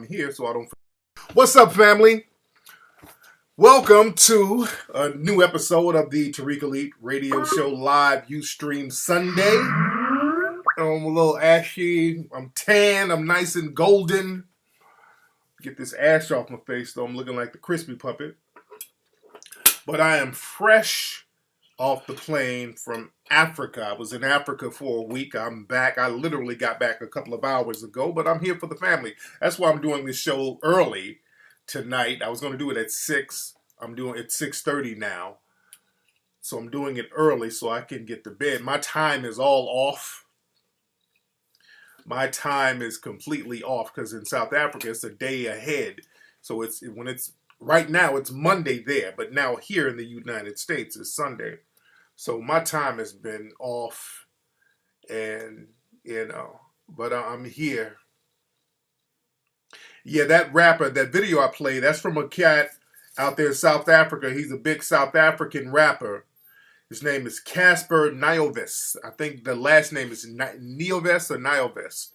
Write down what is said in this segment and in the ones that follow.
I'm here so I don't. What's up, family? Welcome to a new episode of the Tariq Elite Radio Show live Ustream Sunday. I'm a little ashy. I'm tan. I'm nice and golden. Get this ash off my face, though. I'm looking like the crispy puppet. But I am fresh off the plane from Africa. I was in Africa for a week. I'm back. I literally got back a couple of hours ago, but I'm here for the family. That's why I'm doing this show early tonight. I was going to do it at 6. I'm doing it at 6:30 now. So I'm doing it early so I can get to bed. My time is all off. My time is completely off because in South Africa it's a day ahead. So it's right now it's Monday there, but now here in the United States it's Sunday. So my time has been off, and but I'm here. Yeah, that rapper, that video I played, that's from a cat out there in South Africa. He's a big South African rapper. His name is Casper Nyovest. I think the last name is Nyovest or Nyovest.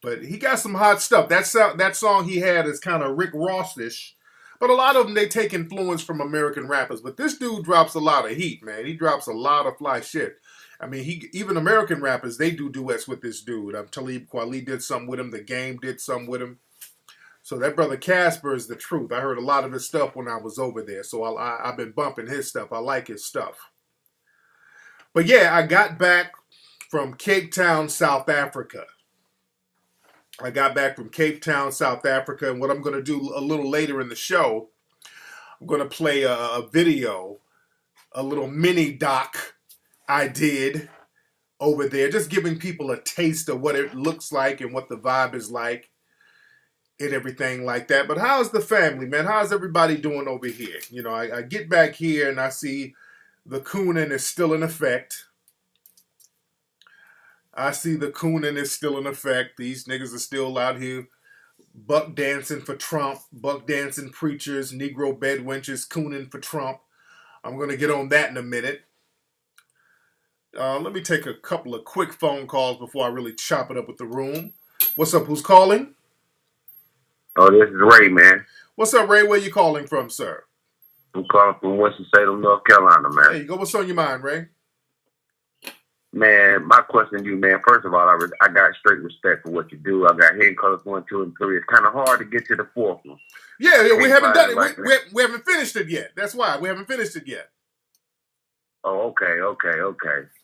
But he got some hot stuff. That song he had is kind of Rick Ross-ish. But a lot of them, they take influence from American rappers. But this dude drops a lot of heat, man. He drops a lot of fly shit. I mean, even American rappers, they do duets with this dude. Tariq Kweli did something with him. The Game did something with him. So that brother Casper is the truth. I heard a lot of his stuff when I was over there. So I've been bumping his stuff. I like his stuff. But yeah, I got back from Cape Town, South Africa. And what I'm going to do a little later in the show, I'm going to play a video, a little mini doc I did over there, just giving people a taste of what it looks like and what the vibe is like and everything like that. But how's the family, man? How's everybody doing over here? You know, I get back here and I see the cooning is still in effect. These niggas are still out here buck dancing for Trump, buck dancing preachers, Negro bedwenches cooning for Trump. I'm going to get on that in a minute. Let me take a couple of quick phone calls before I really chop it up with the room. What's up? Who's calling? Oh, this is Ray, man. What's up, Ray? Where you calling from, sir? I'm calling from Winston-Salem, North Carolina, man. There you go. What's on your mind, Ray? Man, my question to you, man, first of all, I got straight respect for what you do. I got Hidden Colors 1, 2, and 3. It's kind of hard to get to the fourth one. Yeah, we haven't done it. We haven't finished it yet. That's why. We haven't finished it yet. Oh, okay.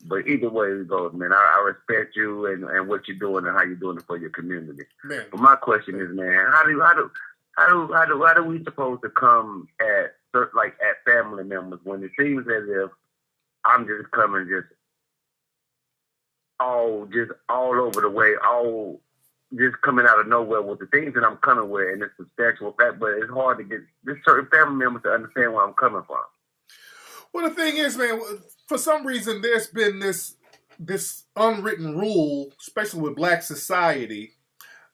But either way it goes, man, I respect you and what you're doing and how you're doing it for your community. Man. But my question is, man, how do we supposed to come at family members when it seems as if I'm just coming all over the way, just coming out of nowhere with the things that I'm coming with, and it's a factual fact, but it's hard to get this certain family members to understand where I'm coming from. Well, the thing is, man, for some reason, there's been this unwritten rule, especially with black society,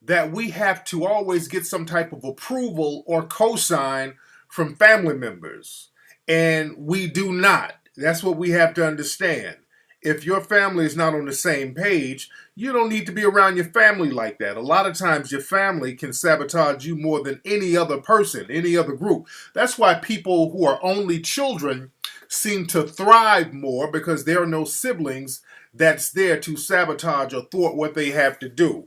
that we have to always get some type of approval or cosign from family members. And we do not. That's what we have to understand. If your family is not on the same page, you don't need to be around your family like that. A lot of times your family can sabotage you more than any other person, any other group. That's why people who are only children seem to thrive more, because there are no siblings that's there to sabotage or thwart what they have to do.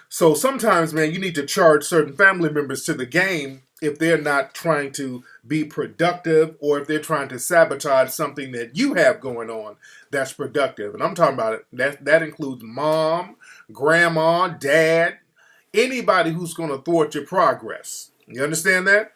So sometimes, man, you need to charge certain family members to the game if they're not trying to be productive or if they're trying to sabotage something that you have going on that's productive. And I'm talking about it. That includes mom, grandma, dad, anybody who's going to thwart your progress. You understand that?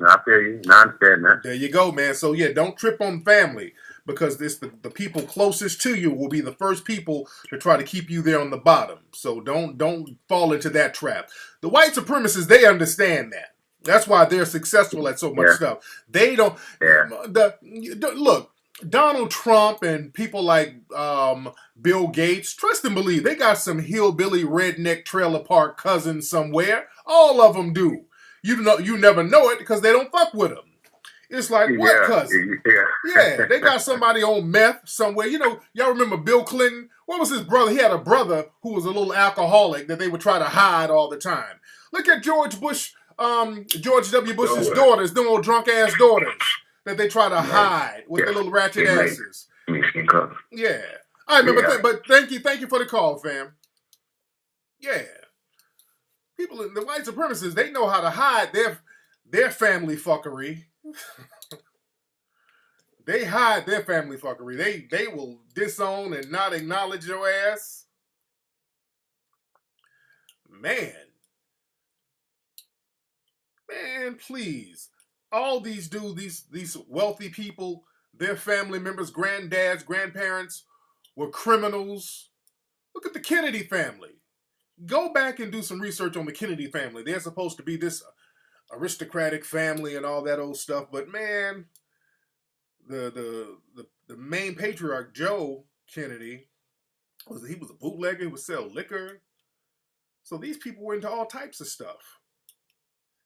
I feel you. I understand that. There you go, man. So yeah, don't trip on family, because the people closest to you will be the first people to try to keep you there on the bottom. So don't fall into that trap. The white supremacists, they understand that. That's why they're successful at so much stuff. They don't. Yeah. Look, Donald Trump and people like Bill Gates, trust and believe, they got some hillbilly redneck trailer park cousins somewhere. All of them do. You never know it because they don't fuck with them. It's like, what cousin? Yeah, they got somebody on meth somewhere. You know, y'all remember Bill Clinton? What was his brother? He had a brother who was a little alcoholic that they would try to hide all the time. Look at George Bush, George W. Bush's daughters, them old drunk ass daughters that they try to hide with the little ratchet asses. Yeah, I remember. But thank you for the call, fam. Yeah, people, the white supremacists, they know how to hide their family fuckery. They hide their family fuckery. They will disown and not acknowledge your ass. Man, please. All these dudes, these wealthy people, their family members, granddads, grandparents were criminals. Look at the Kennedy family. Go back and do some research on the Kennedy family. They're supposed to be this aristocratic family and all that old stuff, but man, the main patriarch, Joe Kennedy, he was a bootlegger. He would sell liquor. So these people were into all types of stuff.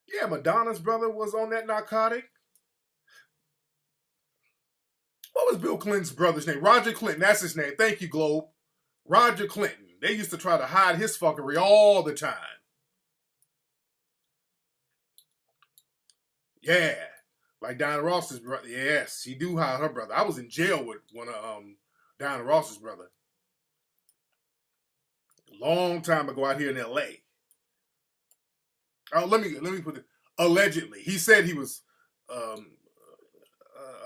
Yeah, Madonna's brother was on that narcotic. What was Bill Clinton's brother's name? Roger Clinton. That's his name. Thank you, Globe. Roger Clinton. They used to try to hide his fuckery all the time. Yeah. Like Diana Ross's brother. Yes, she do hide her brother. I was in jail with one of Diana Ross's brother. Long time ago out here in L.A. Oh, let me put it. Allegedly. He said he was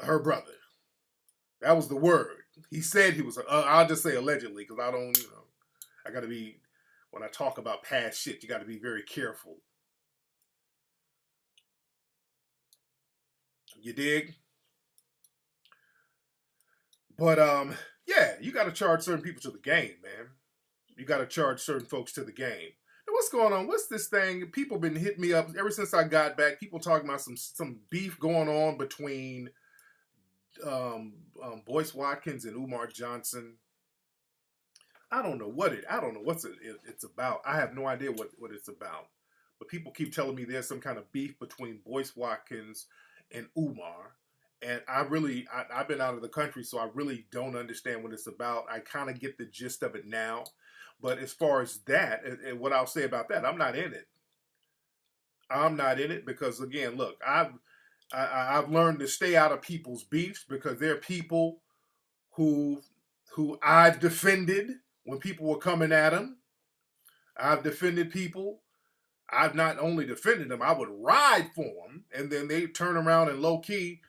her brother. That was the word. He said he was. I'll just say allegedly because I don't, I got to be, when I talk about past shit, you got to be very careful. You dig? But, yeah, you got to charge certain people to the game, man. You got to charge certain folks to the game. Now, what's going on? What's this thing? People been hitting me up ever since I got back. People talking about some beef going on between Boyce Watkins and Umar Johnson. I don't know what it's about. I have no idea what it's about. But people keep telling me there's some kind of beef between Boyce Watkins and Umar. And I've been out of the country, so I really don't understand what it's about. I kind of get the gist of it now. But as far as that, and what I'll say about that, I'm not in it. I'm not in it because, again, look, I've learned to stay out of people's beefs because they're people who I've defended when people were coming at them. I've defended people. I've not only defended them, I would ride for them, and then they turn around and low-key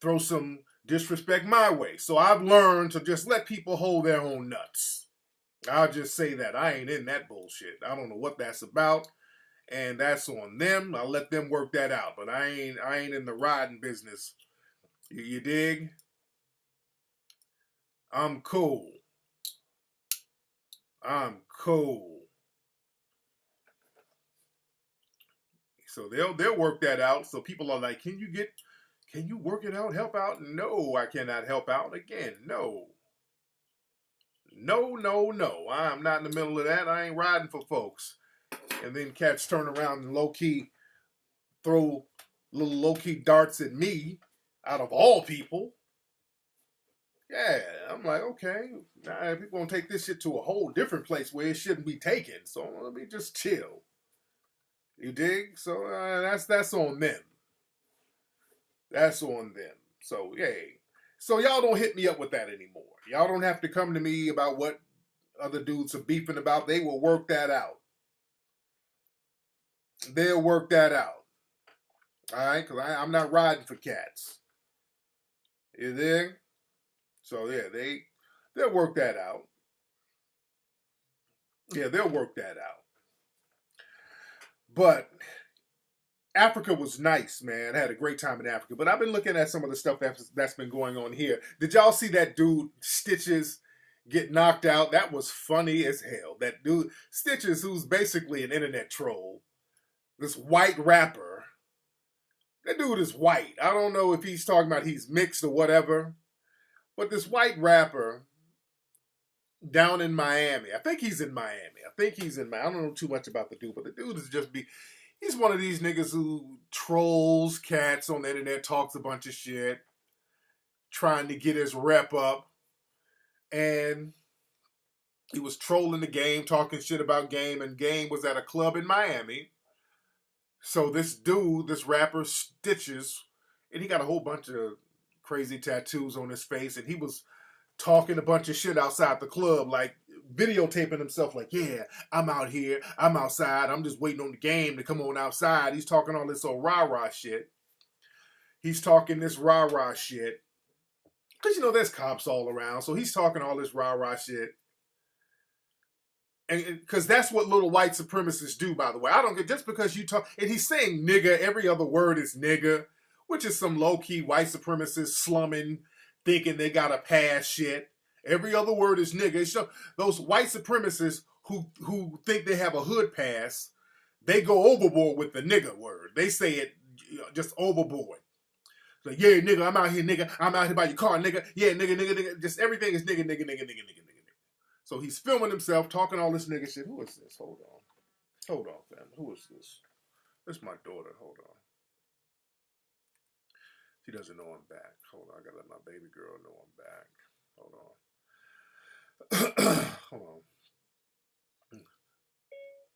throw some disrespect my way. So I've learned to just let people hold their own nuts. I'll just say that. I ain't in that bullshit. I don't know what that's about, and that's on them. I'll let them work that out, but I ain't in the riding business. You dig? I'm cool. I'm cool. So they'll work that out. So people are like, can you work it out, help out? No, I cannot help out. Again, no. No. I'm not in the middle of that. I ain't riding for folks. And then cats turn around and low-key throw little low-key darts at me out of all people. Yeah, I'm like, okay, people gonna take this shit to a whole different place where it shouldn't be taken. So let me just chill. You dig? So that's on them. That's on them. So yay. So y'all don't hit me up with that anymore. Y'all don't have to come to me about what other dudes are beefing about. They will work that out. They'll work that out. All right? Because I'm not riding for cats. You dig? So yeah, they'll work that out. Yeah, they'll work that out. But Africa was nice, man. I had a great time in Africa. But I've been looking at some of the stuff that's been going on here. Did y'all see that dude Stitches get knocked out? That was funny as hell. That dude Stitches, who's basically an internet troll, this white rapper. That dude is white. I don't know if he's talking about he's mixed or whatever. But this white rapper down in Miami. I think he's in Miami. I don't know too much about the dude, but the dude is he's one of these niggas who trolls cats on the internet, talks a bunch of shit, trying to get his rep up. And he was trolling the game, talking shit about Game, and Game was at a club in Miami. So this dude, this rapper, Stitches, and he got a whole bunch of crazy tattoos on his face, and he was talking a bunch of shit outside the club, like videotaping himself, like, yeah, I'm out here, I'm outside, I'm just waiting on the game to come on outside. He's talking all this old rah-rah shit. He's talking this rah-rah shit. Because, there's cops all around, so he's talking all this rah-rah shit. And because that's what little white supremacists do, by the way. I don't get, just because you talk, and he's saying nigga, every other word is nigga, which is some low-key white supremacists slumming, thinking they got to pass shit. Every other word is nigga. So those white supremacists who think they have a hood pass, they go overboard with the nigga word. They say it just overboard. Like, yeah, nigga, I'm out here, nigga. I'm out here by your car, nigga. Yeah, nigga, nigga, nigga. Just everything is nigga, nigga, nigga, nigga, nigga, nigga. So he's filming himself, talking all this nigga shit. Who is this? Hold on, fam. Who is this? This is my daughter. Hold on. She doesn't know I'm back. Hold on, I gotta let my baby girl know I'm back. Hold on. Hold on.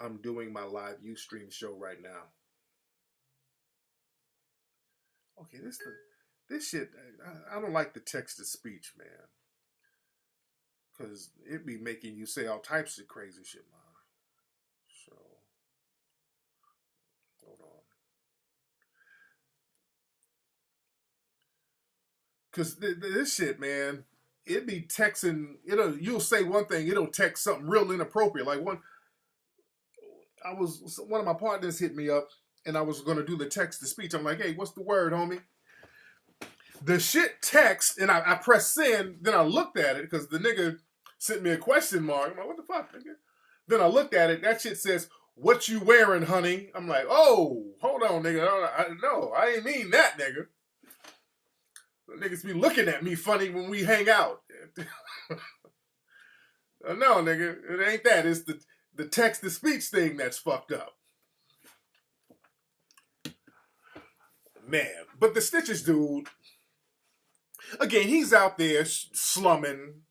I'm doing my live Ustream show right now. Okay, this shit, I don't like the text to speech, man. Because it be making you say all types of crazy shit, man. So, hold on. Because this shit, man, it be texting, you'll say one thing, it'll text something real inappropriate. Like one of my partners hit me up, and I was going to do the text to speech. I'm like, hey, what's the word, homie? The shit text, and I pressed send, then I looked at it, because the nigga sent me a question mark. I'm like, what the fuck, nigga? Then I looked at it, that shit says, what you wearing, honey? I'm like, oh, hold on, nigga. I ain't mean that, nigga. The niggas be looking at me funny when we hang out. No, nigga, it ain't that. It's the text-to-speech thing that's fucked up. Man, but the Stitches dude, again, he's out there slumming,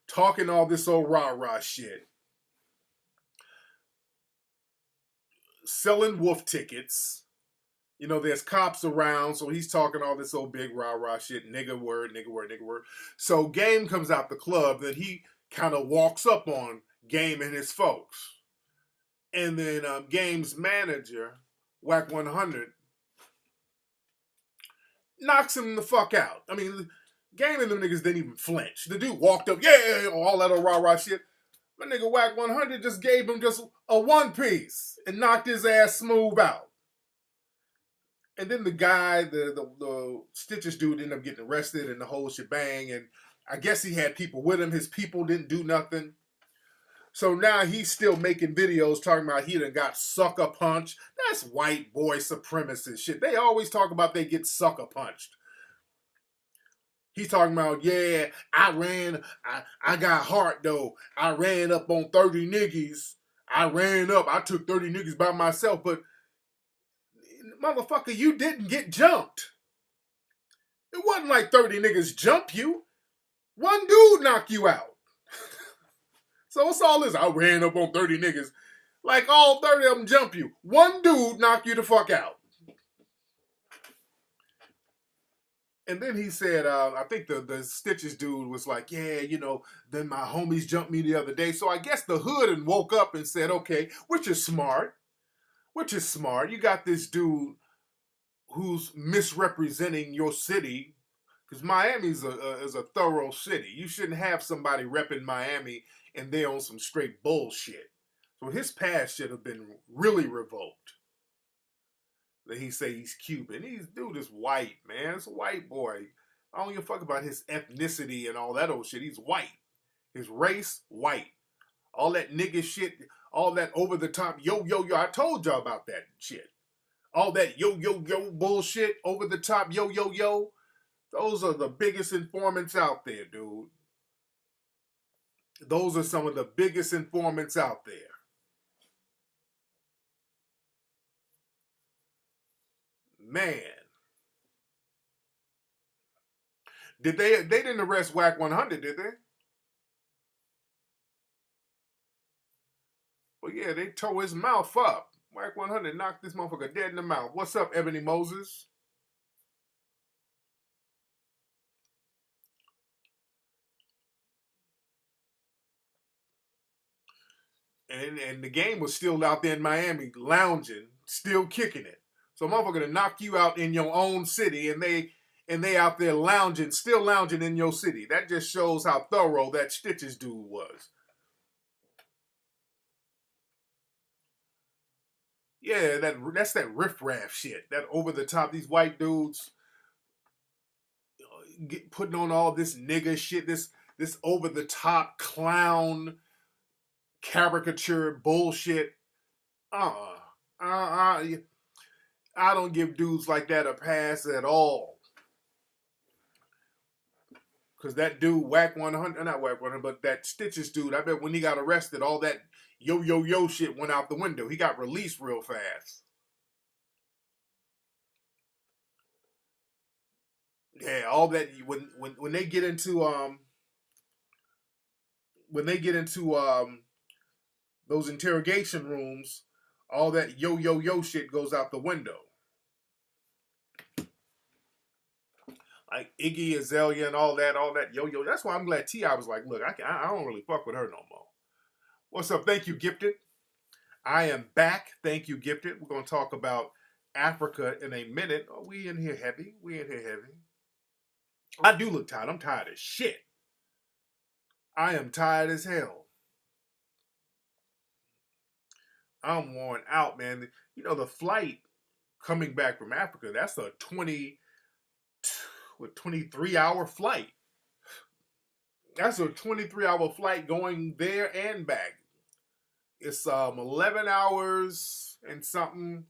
talking all this old rah-rah shit, selling wolf tickets. There's cops around, so he's talking all this old big rah-rah shit, nigga word, nigga word, nigga word. So Game comes out the club, then he kind of walks up on Game and his folks. And then Game's manager, Whack 100, knocks him the fuck out. I mean, Game and them niggas didn't even flinch. The dude walked up, yeah, all that old rah-rah shit. My nigga Whack 100 just gave him just a one piece and knocked his ass smooth out. And then the guy, the Stitches dude, ended up getting arrested and the whole shebang. And I guess he had people with him. His people didn't do nothing. So now he's still making videos talking about he done got sucker punched. That's white boy supremacist shit. They always talk about they get sucker punched. He's talking about, yeah, I got heart though. I ran up on 30 niggas. I took 30 niggas by myself, but motherfucker, you didn't get jumped. It wasn't like 30 niggas jumped you. One dude knocked you out. So what's all this? I ran up on 30 niggas. Like all 30 of them jump you. One dude knocked you the fuck out. And then he said, I think the Stitches dude was like, yeah, then my homies jumped me the other day. So I guess the hood and woke up and said, okay, which is smart. You got this dude who's misrepresenting your city, because Miami is a thorough city. You shouldn't have somebody repping Miami and they're on some straight bullshit. So his past should have been really revoked. That he say he's Cuban. Dude is white, man. It's a white boy. I don't give a fuck about his ethnicity and all that old shit. He's white. His race, white. All that nigga shit, all that over the top yo. I told y'all about that shit. All that yo bullshit, over the top yo. Those are the biggest informants out there, dude. Those are some of the biggest informants out there. Man. They didn't arrest Whack 100, did they? Well, yeah, they tore his mouth up. Mike 100 knocked this motherfucker dead in the mouth. What's up, Ebony Moses? And the game was still out there in Miami, lounging, still kicking it. So motherfucker to knock you out in your own city, and they out there lounging, still lounging in your city. That just shows how thorough that Stitches dude was. Yeah, that's that riffraff shit. That over the top. These white dudes putting on all this nigga shit. This over the top clown caricature bullshit. Uh. I don't give dudes like that a pass at all. Because that dude, Whack 100, not Whack 100, but that Stitches dude, I bet when he got arrested, all that yo shit went out the window. He got released real fast. Yeah, all that when they get into those interrogation rooms, all that yo shit goes out the window. Like Iggy Azalea and all that yo. That's why I'm glad T.I. was like, look, I don't really fuck with her no more. What's up? Thank you, Gifted. I am back. Thank you, Gifted. We're going to talk about Africa in a minute. Oh, we in here heavy. I do look tired. I'm tired as shit. I am tired as hell. I'm worn out, man. You know, the flight coming back from Africa, that's a 23-hour flight. That's a 23-hour flight going there and back. It's 11 hours and something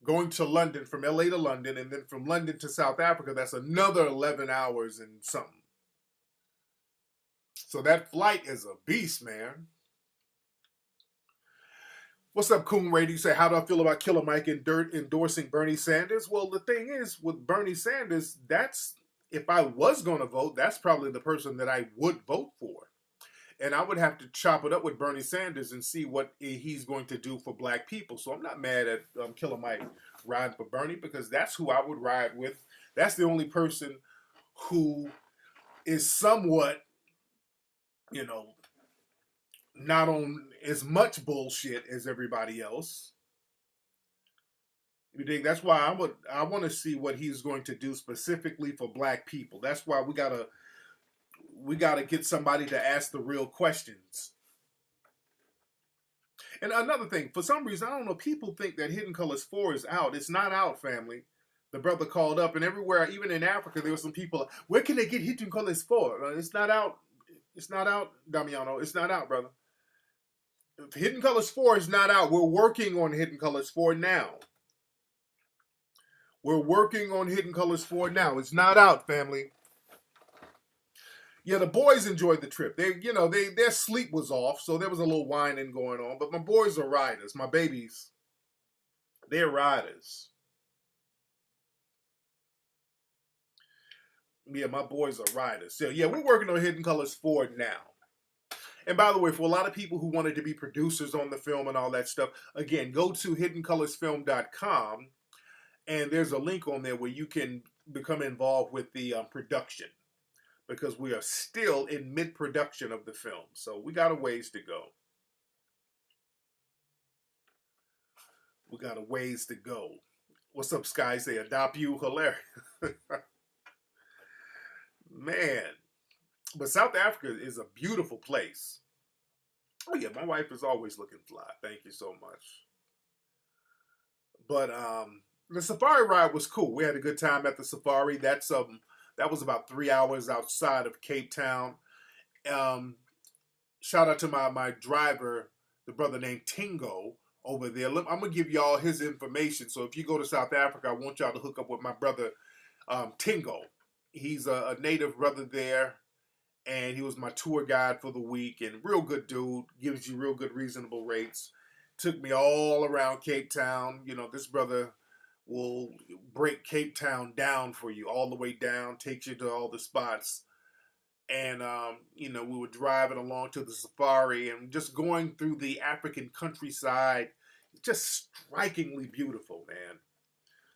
going to London, from LA to London, and then from London to South Africa, that's another 11 hours and something. So that flight is a beast, man. What's up, Coon Radio? You say, how do I feel about Killer Mike endorsing Bernie Sanders? Well, the thing is, with Bernie Sanders, that's, if I was going to vote, that's probably the person that I would vote for. And I would have to chop it up with Bernie Sanders and see what he's going to do for black people. So I'm not mad at Killer Mike riding for Bernie, because that's who I would ride with. That's the only person who is somewhat, you know, not on as much bullshit as everybody else. You think? That's why I want to see what he's going to do specifically for black people. That's why we gotta get somebody to ask the real questions. And another thing, for some reason, I don't know, people think that Hidden Colors 4 is out. It's not out, family. The brother called up, and everywhere, even in Africa, there were some people, where can they get Hidden Colors 4? It's not out. It's not out, Damiano. It's not out, brother. Hidden Colors 4 is not out. We're working on Hidden Colors 4 now. We're working on Hidden Colors 4 now. It's not out, family. Yeah, the boys enjoyed the trip. Their sleep was off, so there was a little whining going on. But my boys are riders. My babies, they're riders. Yeah, my boys are riders. So yeah, we're working on Hidden Colors 4 now. And by the way, for a lot of people who wanted to be producers on the film and all that stuff, again, go to hiddencolorsfilm.com, and there's a link on there where you can become involved with the production, because we are still in mid-production of the film. So we got a ways to go. We got a ways to go. What's up, Sky? Say, adopt you. Hilarious. Man. But South Africa is a beautiful place. Oh yeah, my wife is always looking fly. Thank you so much. But the safari ride was cool. We had a good time at the safari. That was about 3 hours outside of Cape Town. Shout out to my driver, the brother named Tingo over there. I'm gonna give y'all his information. So if you go to South Africa, I want y'all to hook up with my brother Tingo. He's a native brother there, and he was my tour guide for the week. And real good dude, gives you real good reasonable rates. Took me all around Cape Town. You know, this brother will break Cape Town down for you, all the way down, takes you to all the spots. And, we were driving along to the safari and just going through the African countryside, just strikingly beautiful, man.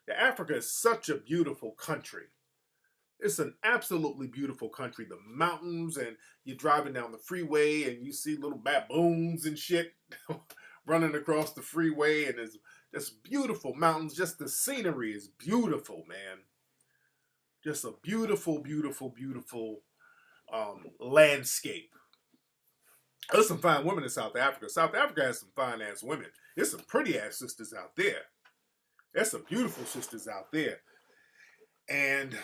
Yeah, Africa is such a beautiful country. It's an absolutely beautiful country. The mountains, and you're driving down the freeway and you see little baboons and shit running across the freeway, and there's just beautiful mountains. Just the scenery is beautiful, man. Just a beautiful, beautiful, beautiful landscape. There's some fine women in South Africa. South Africa has some fine ass women. There's some pretty ass sisters out there. There's some beautiful sisters out there. And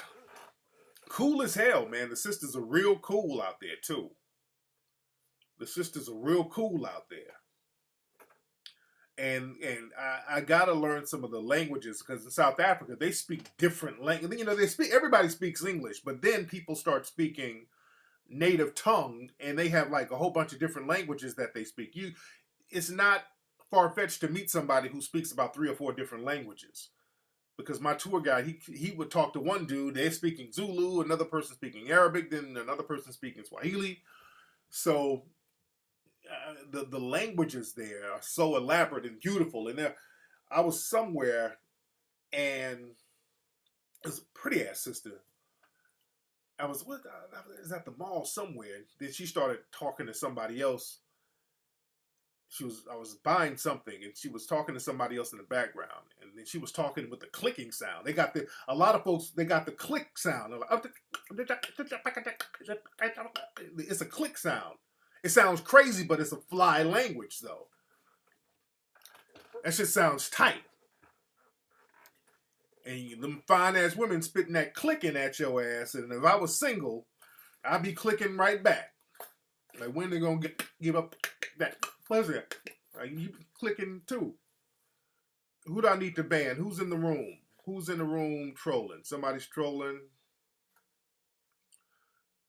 cool as hell, man. The sisters are real cool out there, too. The sisters are real cool out there. And I gotta learn some of the languages, because in South Africa they speak different language. You know, everybody speaks English, but then people start speaking native tongue, and they have like a whole bunch of different languages that they speak. It's not far-fetched to meet somebody who speaks about 3 or 4 different languages. Because my tour guide, he would talk to one dude, they're speaking Zulu, another person speaking Arabic, then another person speaking Swahili. So the languages there are so elaborate and beautiful. And I was somewhere, and it was a pretty ass sister. I was at the mall somewhere. Then she started talking to somebody else. I was buying something, and she was talking to somebody else in the background, and then she was talking with the clicking sound. A lot of folks, they got the click sound. It's a click sound. It sounds crazy, but it's a fly language, though. That shit sounds tight. And them fine ass women spitting that clicking at your ass, and if I was single, I'd be clicking right back. Like, when they gonna give up that pleasure? Like, you clicking too. Who do I need to ban? Who's in the room? Who's in the room trolling? Somebody's trolling.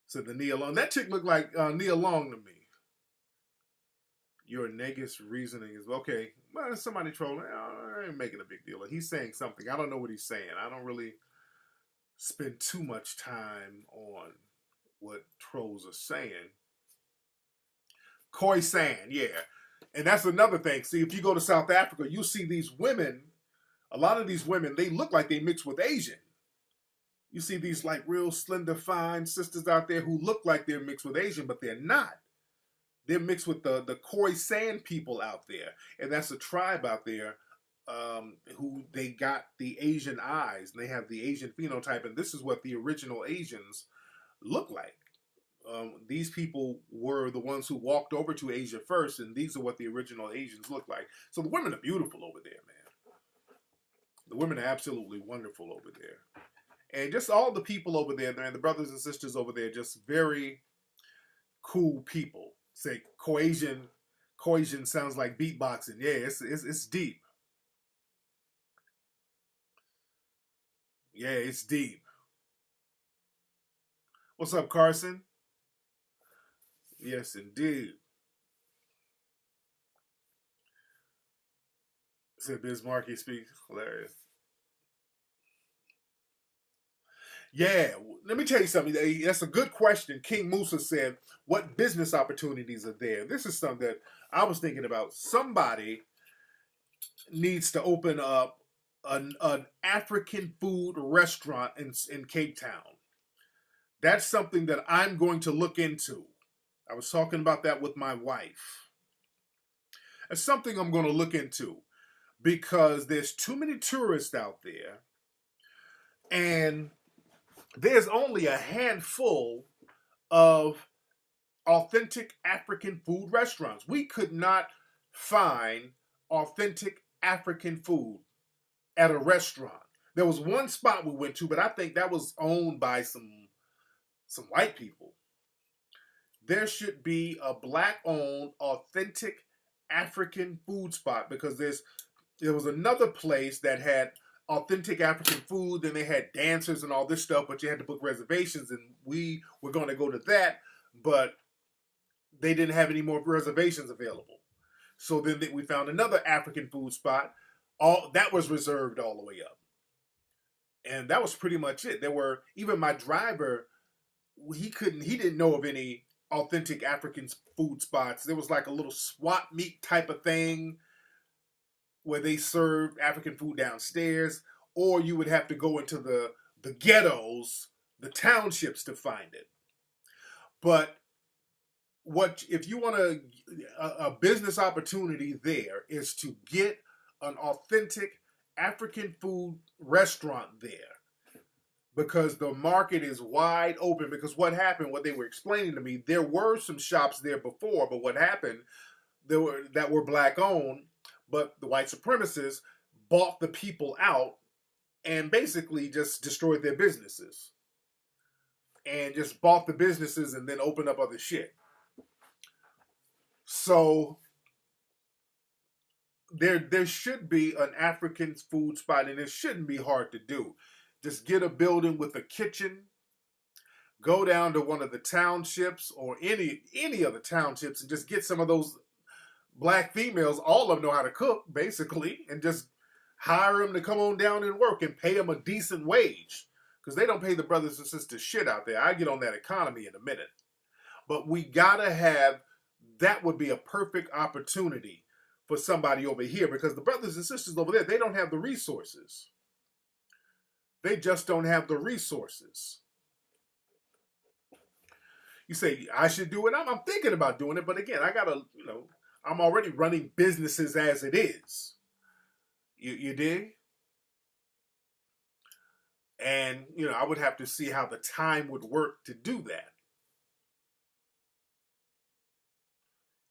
Said the Nia Long. That chick looked like Nia Long to me. Your negative reasoning is okay. Well, somebody trolling. I ain't making a big deal. He's saying something. I don't know what he's saying. I don't really spend too much time on what trolls are saying. Khoisan, yeah. And that's another thing. See, if you go to South Africa, you see these women, a lot of these women, they look like they mix with Asian. You see these like real slender, fine sisters out there who look like they're mixed with Asian, but they're not. They're mixed with the Khoisan people out there. And that's a tribe out there who they got the Asian eyes, and they have the Asian phenotype, and this is what the original Asians look like. These people were the ones who walked over to Asia first, and these are what the original Asians look like. So the women are beautiful over there, man. The women are absolutely wonderful over there. And just all the people over there, and the brothers and sisters over there, just very cool people. Say Khoisan sounds like beatboxing. Yeah, it's deep. Yeah, it's deep. What's up, Carson? Yes, indeed. Said Bismarcky speaks. Hilarious. Yeah, let me tell you something. That's a good question. King Musa said, what business opportunities are there? This is something that I was thinking about. Somebody needs to open up an African food restaurant in Cape Town. That's something that I'm going to look into. I was talking about that with my wife. It's something I'm going to look into because there's too many tourists out there, and there's only a handful of authentic African food restaurants. We could not find authentic African food at a restaurant. There was one spot we went to, but I think that was owned by some white people. There should be a black-owned, authentic African food spot, because there was another place that had authentic African food, and they had dancers and all this stuff, but you had to book reservations, and we were going to go to that, but they didn't have any more reservations available. So then we found another African food spot. All that was reserved all the way up. And that was pretty much it. There were, even my driver, he didn't know of any authentic African food spots. There was like a little swap meet type of thing. where they serve African food downstairs, or you would have to go into the ghettos, the townships to find it. But what if you want a business opportunity there is to get an authentic African food restaurant there because the market is wide open. Because what they were explaining to me, there were some shops there before, but what happened, that were black owned, but the white supremacists bought the people out and basically just destroyed their businesses and just bought the businesses and then opened up other shit. So there should be an African food spot, and it shouldn't be hard to do. Just get a building with a kitchen, go down to one of the townships or any of the townships and just get some of those black females. All of them know how to cook, basically, and just hire them to come on down and work and pay them a decent wage because they don't pay the brothers and sisters shit out there. I get on that economy in a minute. But we gotta have, that would be a perfect opportunity for somebody over here because the brothers and sisters over there, they don't have the resources. They just don't have the resources. You say, I should do it. I'm thinking about doing it. But again, I got to, I'm already running businesses as it is. You dig? And, I would have to see how the time would work to do that.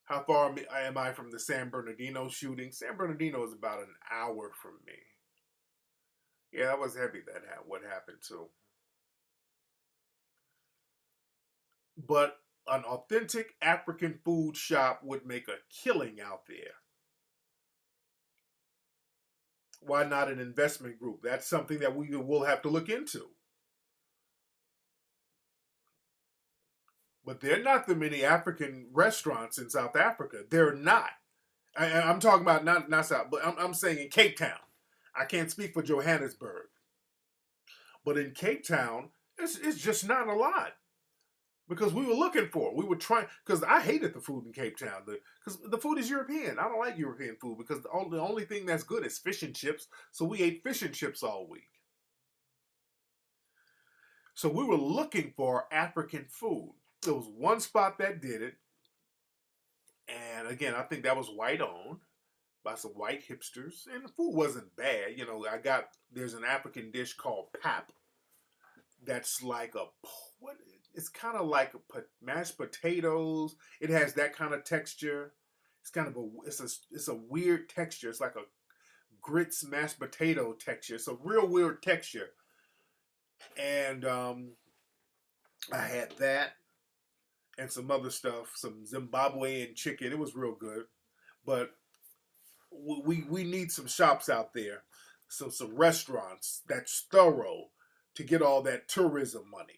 How far am I from the San Bernardino shooting? San Bernardino is about an hour from me. Yeah, that was heavy, what happened too. But an authentic African food shop would make a killing out there. Why not an investment group? That's something that we will have to look into. But there are not that many African restaurants in South Africa. They're not. I'm talking about not South, but I'm saying in Cape Town. I can't speak for Johannesburg. But in Cape Town, it's just not a lot. Because we were looking for it. We were trying, because I hated the food in Cape Town. Because the food is European. I don't like European food because the only thing that's good is fish and chips. So we ate fish and chips all week. So we were looking for African food. There was one spot that did it. And again, I think that was white owned by some white hipsters. And the food wasn't bad. There's an African dish called pap. That's like it's kind of like mashed potatoes. It has that kind of texture. It's kind of it's a weird texture. It's like a grits mashed potato texture. It's a real weird texture. And I had that and some other stuff, some Zimbabwean chicken. It was real good. But we need some shops out there, some restaurants that's thorough to get all that tourism money.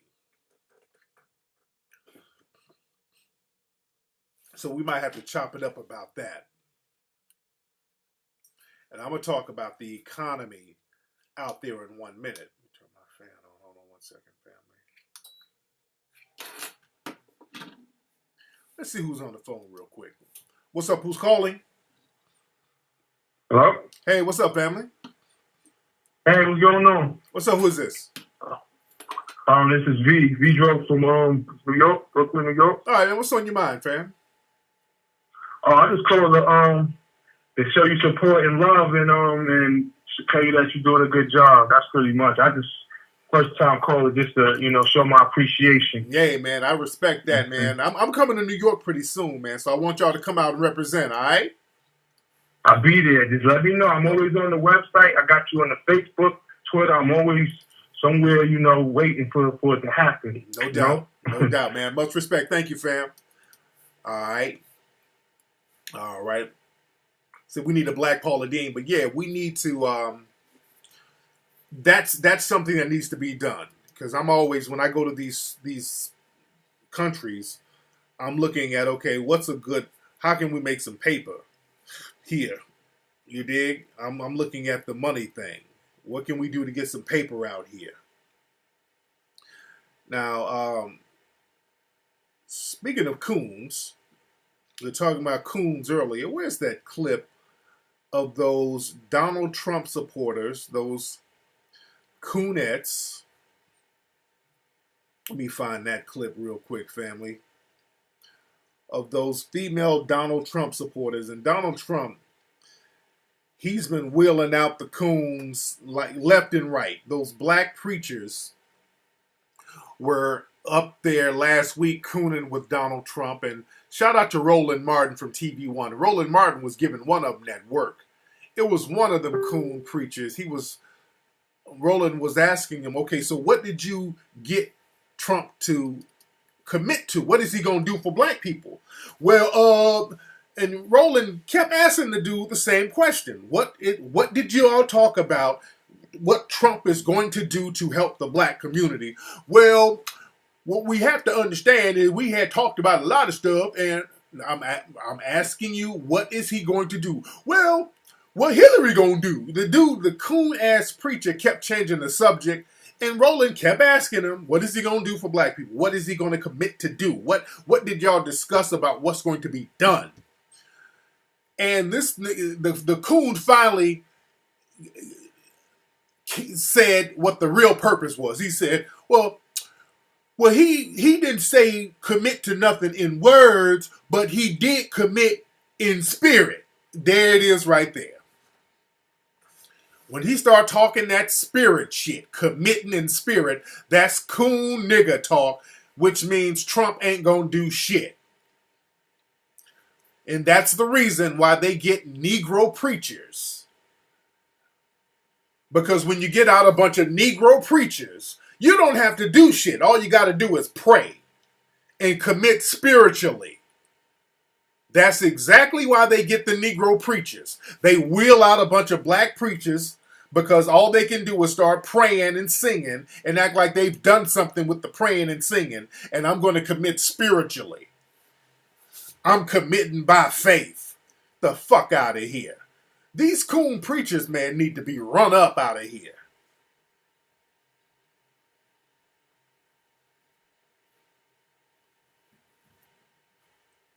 So we might have to chop it up about that. And I'm going to talk about the economy out there in 1 minute. Let me turn my fan on. Hold on 1 second, family. Let's see who's on the phone real quick. What's up? Who's calling? Hello? Hey, what's up, family? Hey, what's going on? What's up? Who is this? This is V. V drove from New York, Brooklyn, New York. All right, man. What's on your mind, fam? I just called to show you support and love and tell you that you're doing a good job. That's pretty much. I just first time calling just to show my appreciation. Yeah, man. I respect that, man. I'm coming to New York pretty soon, man. So I want y'all to come out and represent. All right? I'll be there. Just let me know. I'm always on the website. I got you on the Facebook, Twitter. I'm always somewhere, waiting for it to happen. No doubt. No doubt, man. Much respect. Thank you, fam. All right. So we need a Black Paula Deen, but yeah, we need to. That's something that needs to be done because I'm always when I go to these countries, I'm looking at how can we make some paper here? You dig? I'm looking at the money thing. What can we do to get some paper out here? Now, speaking of coons, we were talking about coons earlier. Where's that clip of those Donald Trump supporters, those coonettes. Let me find that clip real quick, family. Of those female Donald Trump supporters. And Donald Trump, he's been wheeling out the coons like left and right. Those black preachers were up there last week cooning with Donald Trump. And shout out to Roland Martin from TV One. Roland Martin was giving one of them that work. It was one of them coon preachers. Roland was asking him, okay, so what did you get Trump to commit to? What is he going to do for black people? Well, and Roland kept asking the dude the same question. What did you all talk about? What Trump is going to do to help the black community? Well, what we have to understand is we had talked about a lot of stuff, and I'm asking you, what is he going to do? Well, what Hillary gonna do? The coon-ass preacher kept changing the subject, and Roland kept asking him, what is he gonna do for black people? What is he gonna commit to do? What did y'all discuss about what's going to be done? And the coon finally said what the real purpose was. He said, well, he didn't say commit to nothing in words, but he did commit in spirit. There it is right there. When he start talking that spirit shit, committing in spirit, that's coon nigga talk, which means Trump ain't gonna do shit. And that's the reason why they get Negro preachers. Because when you get out a bunch of Negro preachers, you don't have to do shit. All you got to do is pray and commit spiritually. That's exactly why they get the Negro preachers. They wheel out a bunch of black preachers because all they can do is start praying and singing and act like they've done something with the praying and singing, and I'm going to commit spiritually. I'm committing by faith. The fuck out of here. These coon preachers, man, need to be run up out of here.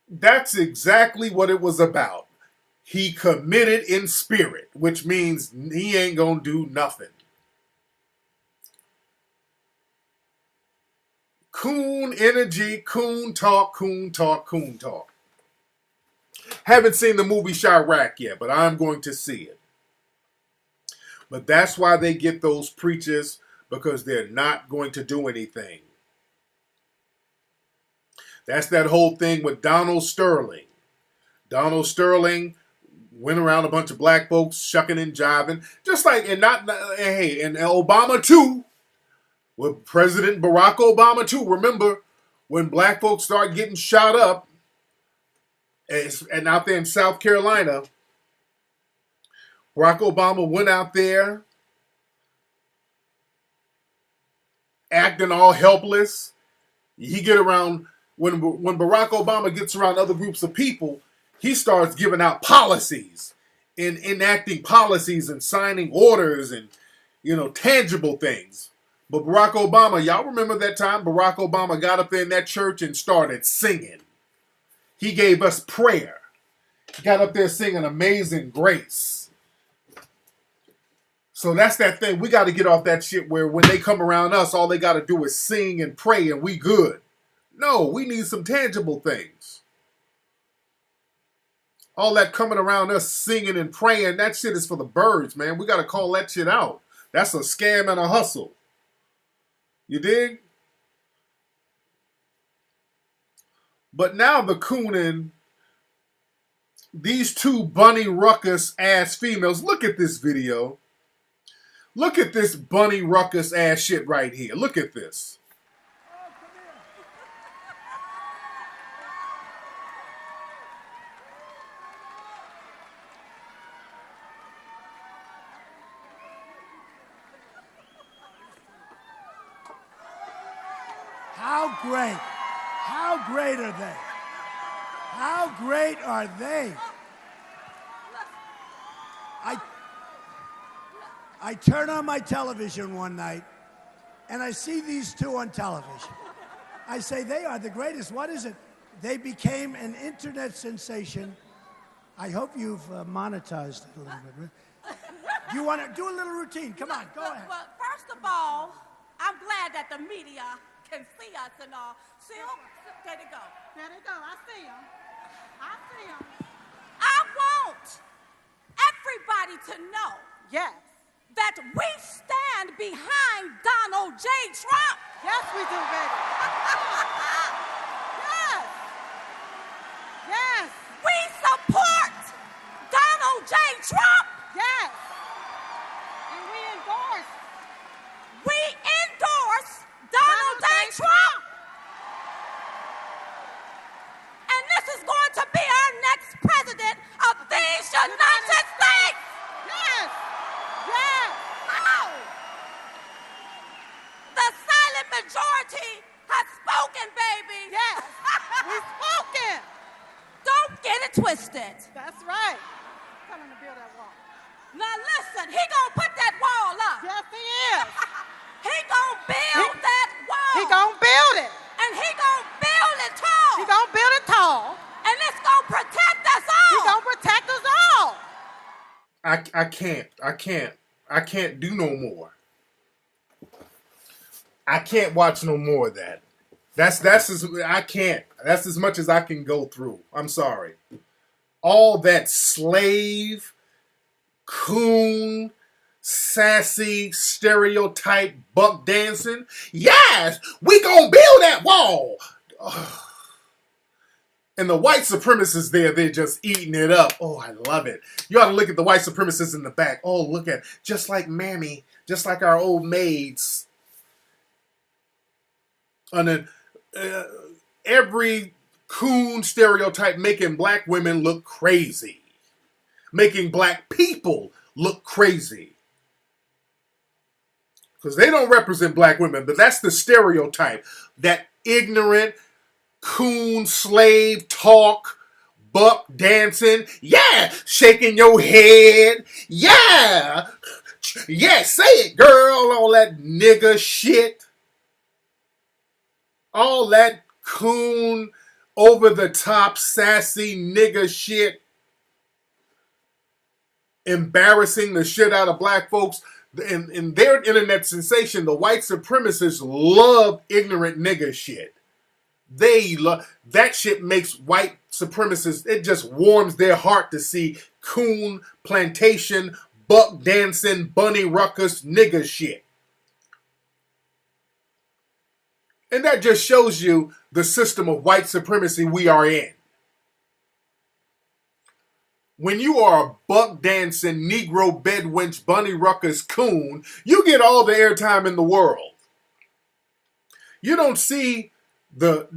That's exactly what it was about. He committed in spirit, which means he ain't gonna do nothing. Coon energy, coon talk, coon talk, coon talk. Haven't seen the movie Chirac yet, but I'm going to see it. But that's why they get those preachers, because they're not going to do anything. That's that whole thing with Donald Sterling. Donald Sterling went around a bunch of black folks shucking and jiving, just like, and Obama too, with President Barack Obama too. Remember when black folks started getting shot up, and out there in South Carolina, Barack Obama went out there acting all helpless. He get around, when Barack Obama gets around other groups of people, he starts giving out policies and enacting policies and signing orders and, tangible things. But Barack Obama, y'all remember that time Barack Obama got up there in that church and started singing. He gave us prayer. He got up there singing Amazing Grace. So that's that thing. We got to get off that shit where when they come around us, all they got to do is sing and pray and we good. No, we need some tangible things. All that coming around us singing and praying, that shit is for the birds, man. We got to call that shit out. That's a scam and a hustle. You dig? But now the cooning, these two bunny ruckus ass females, look at this video. Look at this bunny ruckus ass shit right here. Look at this. How great are they? How great are they? I turn on my television one night and I see these two on television. I say, they are the greatest. What is it? They became an internet sensation I hope you've monetized it a little bit. Do you want to do a little routine? Come on, go ahead. Well, first of all, I'm glad that the media can see us and all. See them? There they go. There they go. I see them. I see them. I want everybody to know Yes. that we stand behind Donald J. Trump. Yes, we do, baby. Yes. Yes. We support Donald J. Trump. Yes. And we endorse Donald J. Trump. And this is going to be our next president of these United States. Yes. Yes. Wow. The silent majority has spoken, baby. Yes. We've spoken. Don't get it twisted. That's right. Tell him to build that wall. Now listen, he gonna put that wall up. Yes, he is. He gonna build that wall. He gonna build it. And he gonna build it tall. He gonna build it tall. And it's gonna protect us all. He gonna protect us all. I can't do no more. I can't watch no more of that. That's I can't. That's as much as I can go through. I'm sorry. All that slave, coon, sassy, stereotype buck dancing. Yes, we gonna build that wall. Ugh. And the white supremacists there, they're just eating it up. Oh, I love it. You ought to look at the white supremacists in the back. Oh, look at, just like Mammy, just like our old maids. And then every coon stereotype making black women look crazy. Making black people look crazy. Because they don't represent black women, but that's the stereotype. That ignorant, coon, slave talk, buck dancing. Yeah, shaking your head. Yeah. Yeah, say it, girl. All that nigga shit. All that coon, over-the-top, sassy nigga shit. Embarrassing the shit out of black folks. In their internet sensation, the white supremacists love ignorant nigga shit. They love that shit. Makes white supremacists, it just warms their heart to see coon, plantation, buck dancing, bunny ruckus nigga shit. And that just shows you the system of white supremacy we are in. When you are a buck dancing, Negro bedwench, bunny ruckus coon, you get all the airtime in the world. You don't see the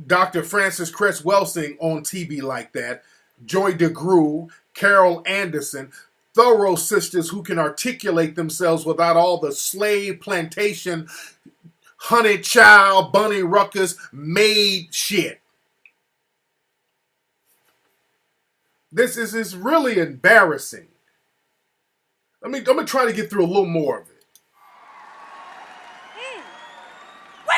Dr. Frances Cress Welsing on TV like that, Joy DeGruy, Carol Anderson, thorough sisters who can articulate themselves without all the slave plantation, honey child, bunny ruckus, maid shit. This is really embarrassing. I'm gonna try to get through a little more of it. We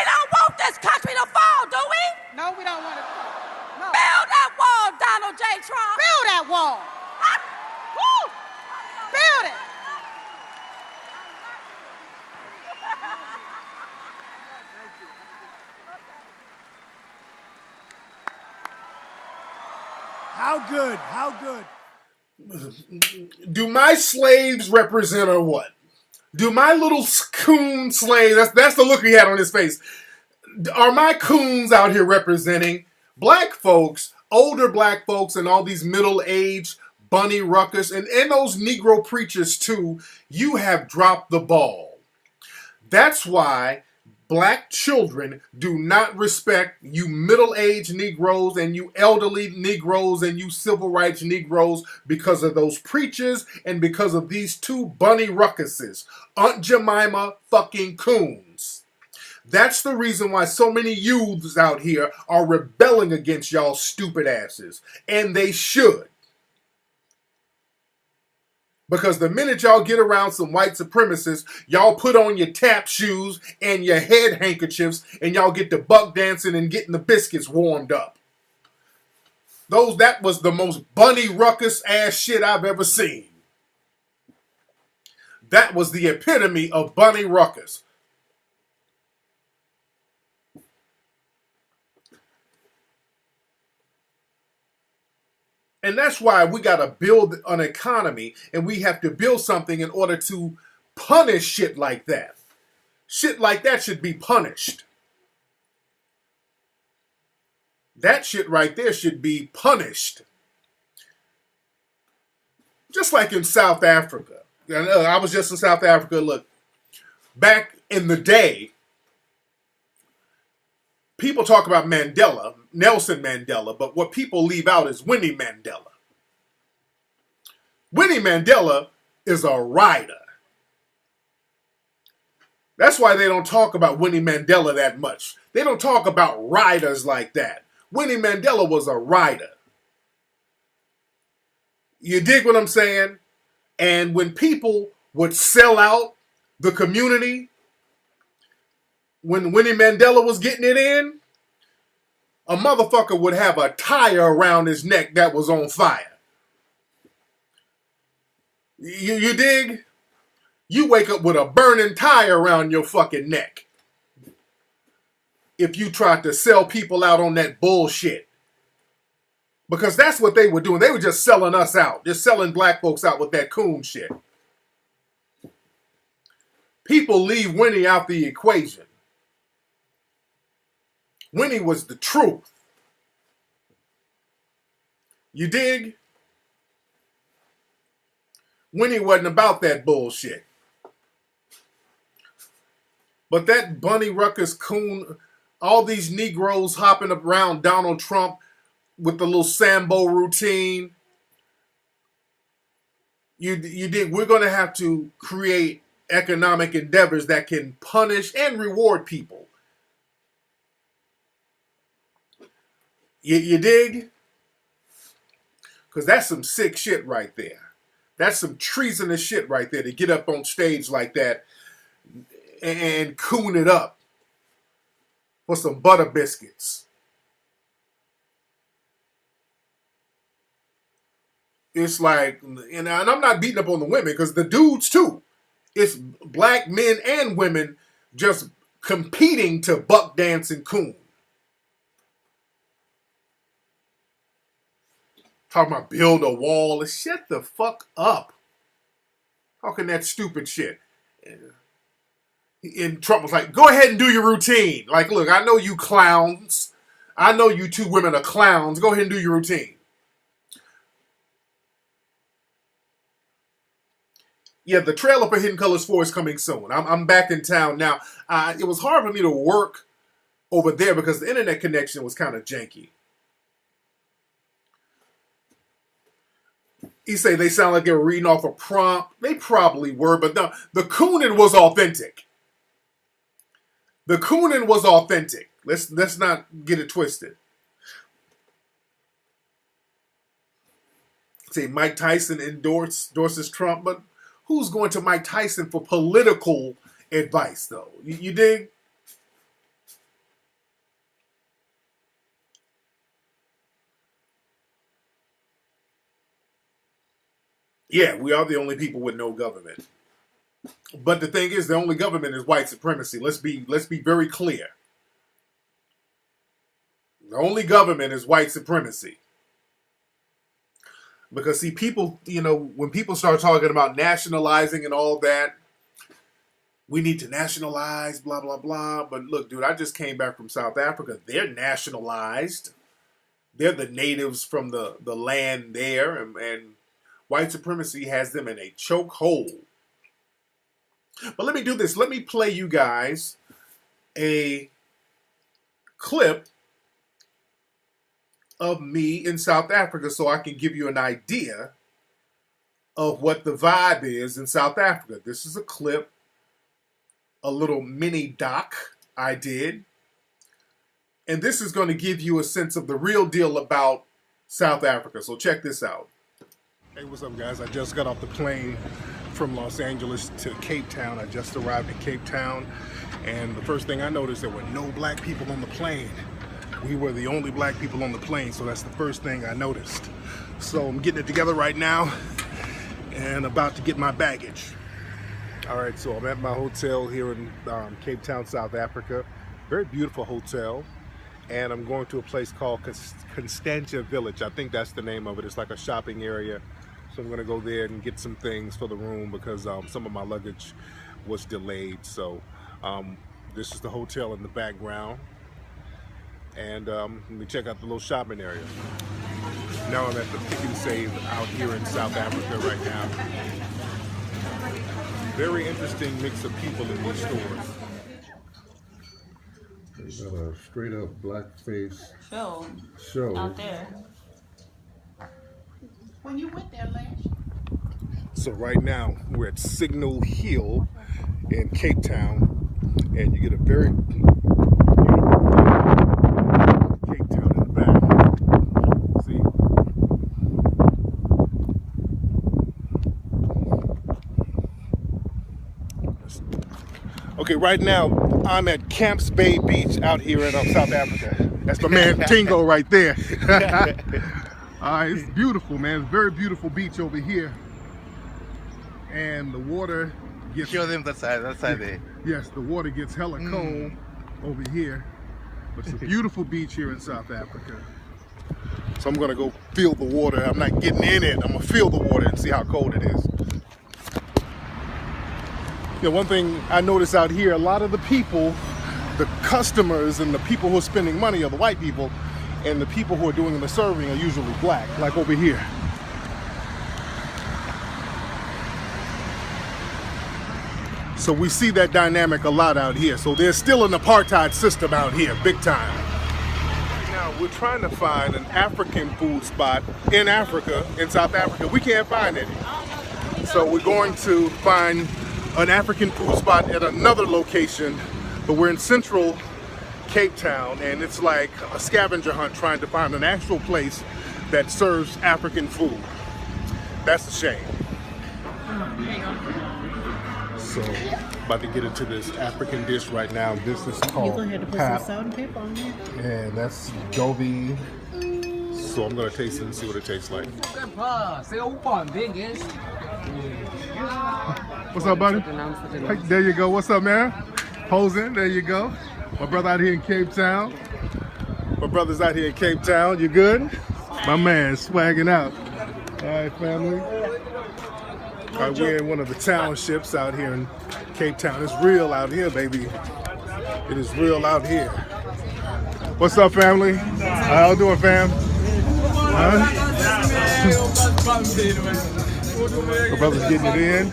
don't want this country to fall, do we? No, we don't want it to fall. No. Build that wall, Donald J. Trump. Build that wall. Woo! Build it. How good? How good? Do my slaves represent or what? Do my little coon slaves, that's the look he had on his face. Are my coons out here representing black folks, older black folks, and all these middle-aged bunny ruckus, and those Negro preachers too? You have dropped the ball. That's why black children do not respect you middle-aged Negroes and you elderly Negroes and you civil rights Negroes because of those preachers and because of these two bunny ruckuses, Aunt Jemima fucking coons. That's the reason why so many youths out here are rebelling against y'all stupid asses. And they should. Because the minute y'all get around some white supremacists, y'all put on your tap shoes and your head handkerchiefs and y'all get to buck dancing and getting the biscuits warmed up. That was the most Bunny Ruckus ass shit I've ever seen. That was the epitome of Bunny Ruckus. And that's why we got to build an economy, and we have to build something in order to punish shit like that. Shit like that should be punished. That shit right there should be punished. Just like in South Africa. I was just in South Africa. Look, back in the day, people talk about Mandela, Nelson Mandela, but what people leave out is Winnie Mandela. Winnie Mandela is a rider. That's why they don't talk about Winnie Mandela that much. They don't talk about riders like that. Winnie Mandela was a rider. You dig what I'm saying? And when people would sell out the community, when Winnie Mandela was getting it in, a motherfucker would have a tire around his neck that was on fire. You dig? You wake up with a burning tire around your fucking neck if you tried to sell people out on that bullshit. Because that's what they were doing. They were just selling us out. Just selling black folks out with that coon shit. People leave Winnie out the equation. Winnie was the truth. You dig? Winnie wasn't about that bullshit. But that Bunny Ruckus coon, all these Negroes hopping around Donald Trump with the little Sambo routine. You dig? We're going to have to create economic endeavors that can punish and reward people. You dig? Because that's some sick shit right there. That's some treasonous shit right there to get up on stage like that and coon it up for some butter biscuits. It's like, and I'm not beating up on the women because the dudes too. It's black men and women just competing to buck dance and coon. Talking about build a wall. Shut the fuck up. Talking that stupid shit. And Trump was like, go ahead and do your routine. Like, look, I know you clowns. I know you two women are clowns. Go ahead and do your routine. Yeah, the trailer for Hidden Colors 4 is coming soon. I'm back in town now. It was hard for me to work over there because the internet connection was kind of janky. You say they sound like they were reading off a prompt. They probably were, but no, the cooning was authentic. The cooning was authentic. Let's not get it twisted. Say Mike Tyson endorses Trump, but who's going to Mike Tyson for political advice, though? You dig? Yeah, we are the only people with no government. But the thing is, the only government is white supremacy. Let's be very clear. The only government is white supremacy. Because see, people, when people start talking about nationalizing and all that, we need to nationalize, blah, blah, blah. But look, dude, I just came back from South Africa. They're nationalized. They're the natives from the land there. And white supremacy has them in a chokehold. But let me do this. Let me play you guys a clip of me in South Africa so I can give you an idea of what the vibe is in South Africa. This is a clip, a little mini doc I did. And this is going to give you a sense of the real deal about South Africa. So check this out. Hey, what's up, guys? I just got off the plane from Los Angeles to Cape Town. I just arrived in Cape Town, and the first thing I noticed, there were no black people on the plane. We were the only black people on the plane, so that's the first thing I noticed. So I'm getting it together right now and about to get my baggage. All right, so I'm at my hotel here in Cape Town, South Africa. Very beautiful hotel. And I'm going to a place called Constantia Village. I think that's the name of it. It's like a shopping area. So I'm going to go there and get some things for the room because some of my luggage was delayed. So this is the hotel in the background. And let me check out the little shopping area. Now I'm at the Pick and Save out here in South Africa right now. Very interesting mix of people in these stores. They got a straight up blackface show out there. When you went there last. So right now we're at Signal Hill in Cape Town, and you get a very beautiful Cape Town in the back. See? Okay, right now I'm at Camps Bay Beach out here in South Africa. That's my man Tingo right there. It's beautiful, man. It's a very beautiful beach over here. And the water gets... Show them that side there. Yes, the water gets hella cold over here. But it's a beautiful beach here in South Africa. So I'm gonna go feel the water. I'm not getting in it. I'm gonna feel the water and see how cold it is. You know, one thing I notice out here, a lot of the people, the customers and the people who are spending money are the white people, and the people who are doing the serving are usually black, like over here. So we see that dynamic a lot out here. So there's still an apartheid system out here, big time. Right now, we're trying to find an African food spot in Africa, in South Africa. We can't find any. So we're going to find an African food spot at another location, but we're in central Cape Town, and it's like a scavenger hunt trying to find an actual place that serves African food. That's a shame. So, about to get into this African dish right now. This is called pap, and that's gobi. So I'm gonna taste it and see what it tastes like. What's up, buddy? Hey, there you go. What's up, man? Posing. There you go. My brother out here in Cape Town. My brother's out here in Cape Town. You good? My man swagging out. All right, family. All right, we're in one of the townships out here in Cape Town. It's real out here, baby. It is real out here. What's up, family? How y'all doing, fam? My brother's getting it in.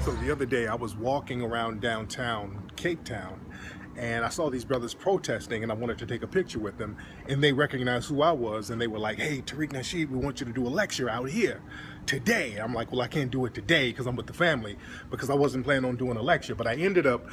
So the other day I was walking around downtown Cape Town, and I saw these brothers protesting, and I wanted to take a picture with them, and they recognized who I was, and they were like, "Hey, Tariq Nasheed, we want you to do a lecture out here today." I'm like, "Well, I can't do it today because I'm with the family," because I wasn't planning on doing a lecture, but I ended up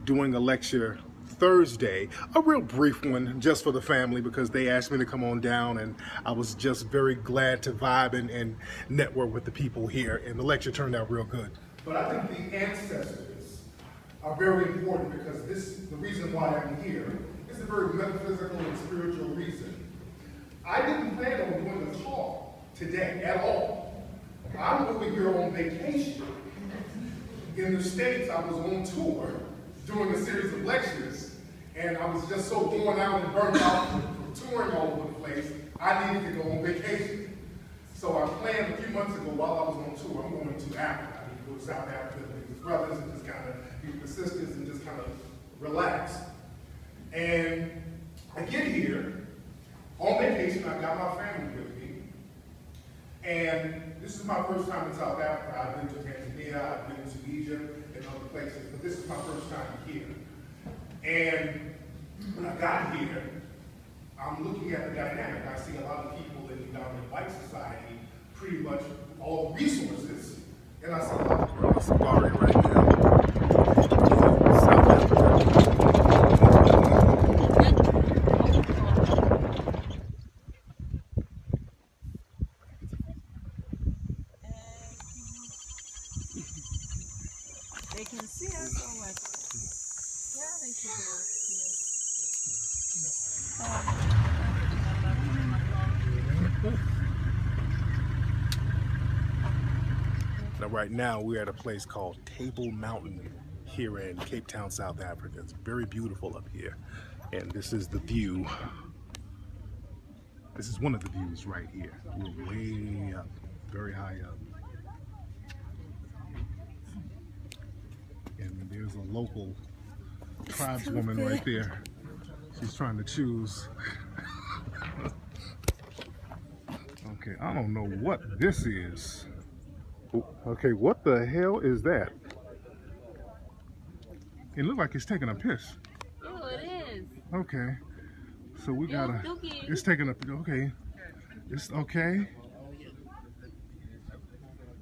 doing a lecture Thursday, a real brief one just for the family because they asked me to come on down, and I was just very glad to vibe and network with the people here, and the lecture turned out real good. But I think the ancestors are very important because the reason why I'm here is a very metaphysical and spiritual reason. I didn't plan on doing a talk today at all. I'm over here on vacation. In the States, I was on tour doing a series of lectures, and I was just so worn out and burnt out from touring all over the place, I needed to go on vacation. So I planned a few months ago while I was on tour, I'm going to Africa. Go to South Africa with his brothers and just kind of be with sisters and just kind of relax. And I get here on vacation. I got my family with me, and this is my first time in South Africa. I've been to Tanzania, I've been to Egypt and other places, but this is my first time here. And when I got here, I'm looking at the dynamic. I see a lot of people in the dominant white society, pretty much all the resources. And I said, we're on a safari right now. South Africa. They can see us or what? Yeah, they should be able to see us. Now, right now, we're at a place called Table Mountain here in Cape Town, South Africa. It's very beautiful up here. And this is the view. This is one of the views right here. We're way up, very high up. And there's a local tribeswoman right there. She's trying to choose. Okay, I don't know what this is. Okay, what the hell is that? It looks like it's taking a piss. Oh, it is. Okay, so we gotta. It's taking a. Okay, it's okay.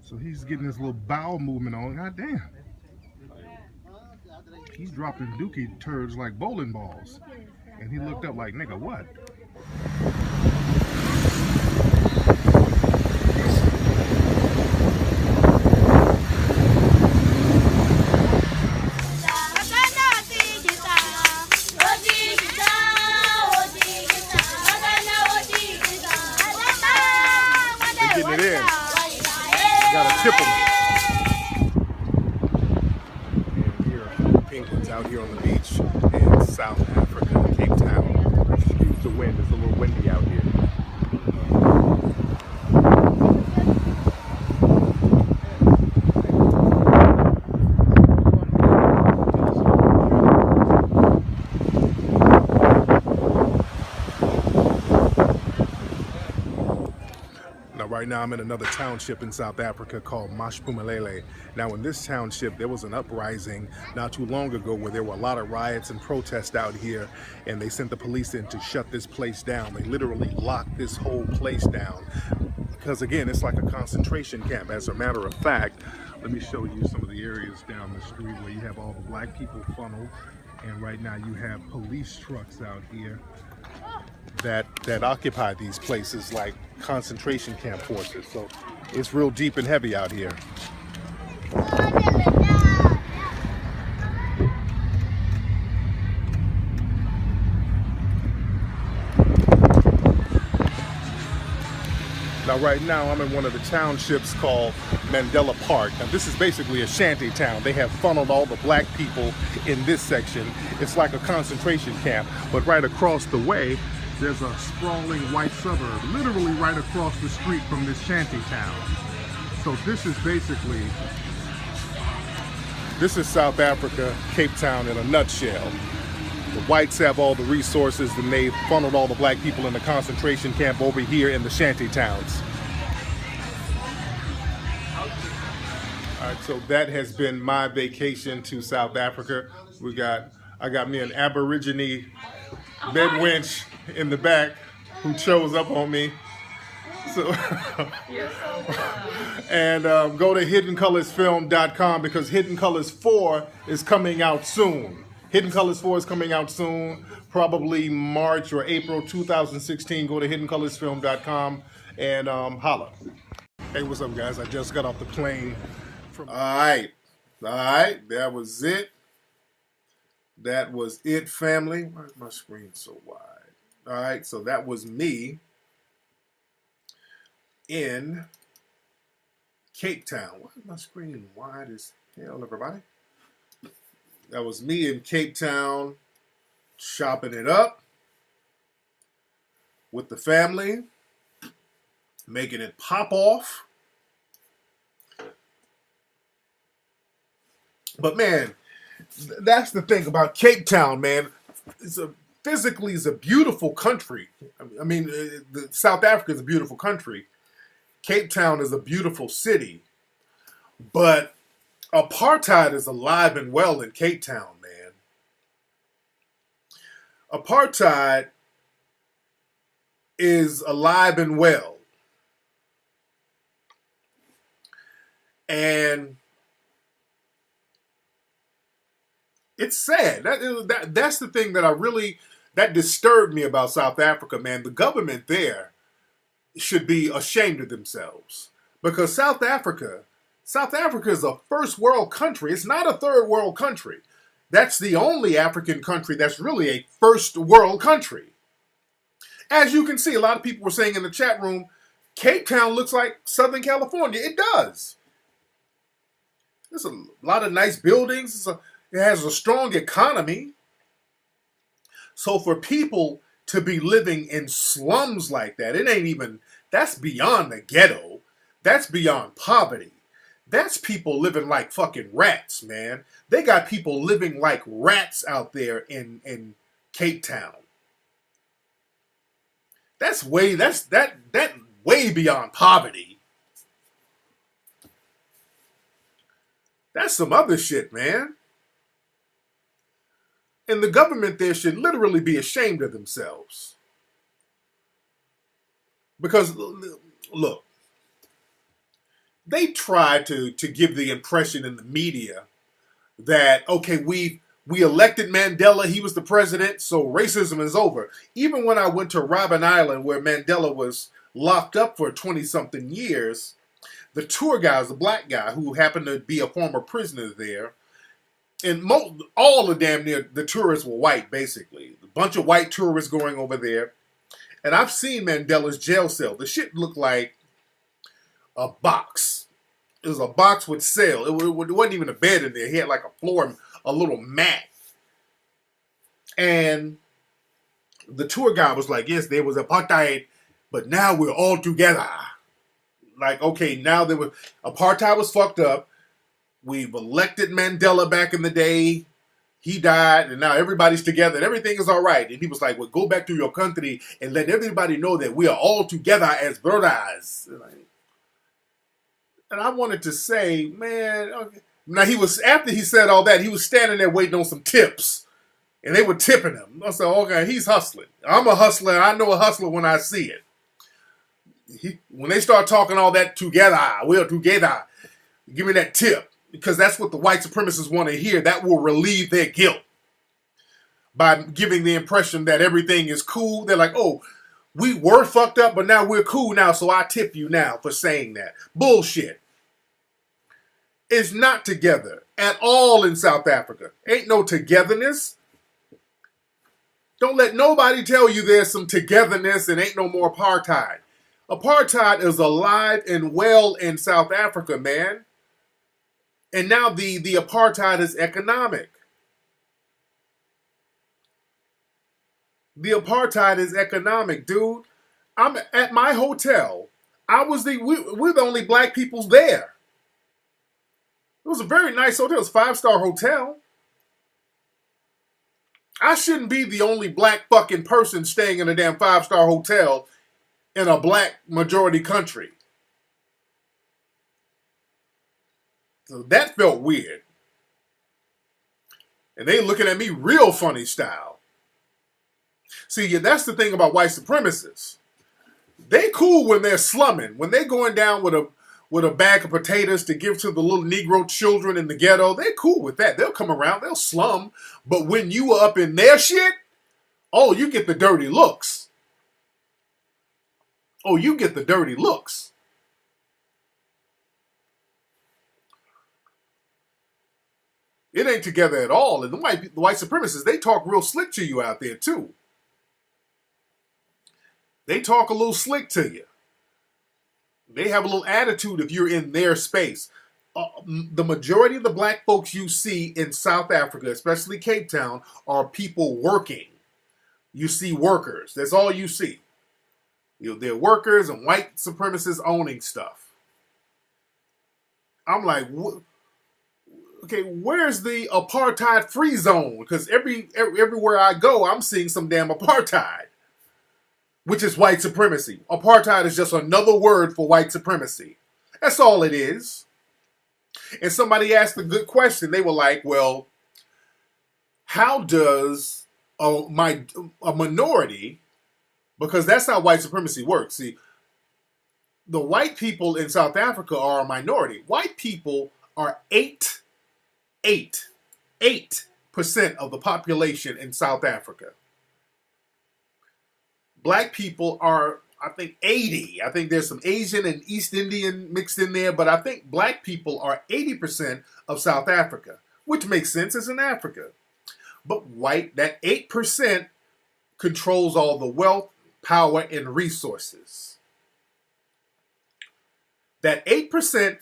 So he's getting this little bowel movement on. God damn. He's dropping dookie turds like bowling balls. And he looked up like, nigga, what? They're getting it in. Gotta tip them. Penguins out here on the beach in South Africa, Cape Town. Excuse the wind, it's a little windy out here. Right now I'm in another township in South Africa called Mashpumalele. Now in this township there was an uprising not too long ago where there were a lot of riots and protests out here, and they sent the police in to shut this place down. They literally locked this whole place down because, again, it's like a concentration camp. As a matter of fact, let me show you some of the areas down the street where you have all the black people funneled, and right now you have police trucks out here that occupy these places like concentration camp forces. So it's real deep and heavy out here. Now right now I'm in one of the townships called Mandela Park. Now this is basically a shanty town. They have funneled all the black people in this section. It's like a concentration camp, but right across the way there's a sprawling white suburb, literally right across the street from this shanty town. So this is South Africa, Cape Town in a nutshell. The whites have all the resources, and they've funneled all the black people in the concentration camp over here in the shanty towns. All right, so that has been my vacation to South Africa. I got me an Aborigine bedwench in the back who chose up on me. So and go to hiddencolorsfilm.com because Hidden Colors 4 is coming out soon. Hidden Colors 4 is coming out soon, probably March or April 2016. Go to hiddencolorsfilm.com and holla. Hey, what's up, guys? I just got off the plane. All right, that was it. That was it, family. Why is my screen so wide? All right, so that was me in Cape Town. Why is my screen wide as hell, everybody? That was me in Cape Town, shopping it up with the family, making it pop off. But man, that's the thing about Cape Town, man. Physically, it's a beautiful country. I mean, South Africa is a beautiful country. Cape Town is a beautiful city. But apartheid is alive and well in Cape Town, man. Apartheid is alive and well. And it's sad. That's the thing that disturbed me about South Africa, man. The government there should be ashamed of themselves. Because South Africa is a first world country. It's not a third world country. That's the only African country that's really a first world country. As you can see, a lot of people were saying in the chat room, Cape Town looks like Southern California. It does. There's a lot of nice buildings. It has a strong economy. So for people to be living in slums like that, it ain't even, that's beyond the ghetto. That's beyond poverty. That's people living like fucking rats, man. They got people living like rats out there in Cape Town. That's way beyond poverty. That's some other shit, man. And the government there should literally be ashamed of themselves. Because, look, they try to give the impression in the media that, okay, we elected Mandela, he was the president, so racism is over. Even when I went to Robben Island, where Mandela was locked up for 20-something years, the tour guy, the black guy, who happened to be a former prisoner there, and all the damn near the tourists were white, basically. A bunch of white tourists going over there. And I've seen Mandela's jail cell. The shit looked like a box. It was a box with cell. It wasn't even a bed in there. He had like a floor, a little mat. And the tour guide was like, yes, there was apartheid, but now we're all together. Like, okay, now apartheid was fucked up. We've elected Mandela back in the day. He died, and now everybody's together, and everything is all right. And he was like, well, go back to your country and let everybody know that we are all together as brothers. And I wanted to say, man, okay. Now after he said all that, he was standing there waiting on some tips. And they were tipping him. I said, okay, he's hustling. I'm a hustler. I know a hustler when I see it. When they start talking all that together, we're together, give me that tip. Because that's what the white supremacists want to hear. That will relieve their guilt. By giving the impression that everything is cool. They're like, oh, we were fucked up, but now we're cool now, so I tip you now for saying that. Bullshit. It's not together at all in South Africa. Ain't no togetherness. Don't let nobody tell you there's some togetherness and ain't no more apartheid. Apartheid is alive and well in South Africa, man. And now the apartheid is economic. The apartheid is economic, dude. I'm at my hotel. We're the only black people there. It was a very nice hotel. It was a 5-star hotel. I shouldn't be the only black fucking person staying in a damn 5-star hotel in a black majority country. So that felt weird. And they looking at me real funny style. See, yeah, that's the thing about white supremacists. They cool when they're slumming. When they're going down with a bag of potatoes to give to the little Negro children in the ghetto, they're cool with that. They'll come around, they'll slum. But when you are up in their shit, oh, you get the dirty looks. Oh, you get the dirty looks. It ain't together at all. And the white supremacists, they talk real slick to you out there, too. They talk a little slick to you. They have a little attitude if you're in their space. The majority of the black folks you see in South Africa, especially Cape Town, are people working. You see workers. That's all you see. They're workers and white supremacists owning stuff. I'm like, okay, where's the apartheid free zone? Because everywhere I go, I'm seeing some damn apartheid, which is white supremacy. Apartheid is just another word for white supremacy. That's all it is. And somebody asked a good question. They were like, well, how does a minority, because that's how white supremacy works. See, the white people in South Africa are a minority. White people are 8% of the population in South Africa. Black people are, I think, 80. I think there's some Asian and East Indian mixed in there, but I think black people are 80% of South Africa, which makes sense, it's in Africa. But that 8% controls all the wealth, power, and resources. That 8%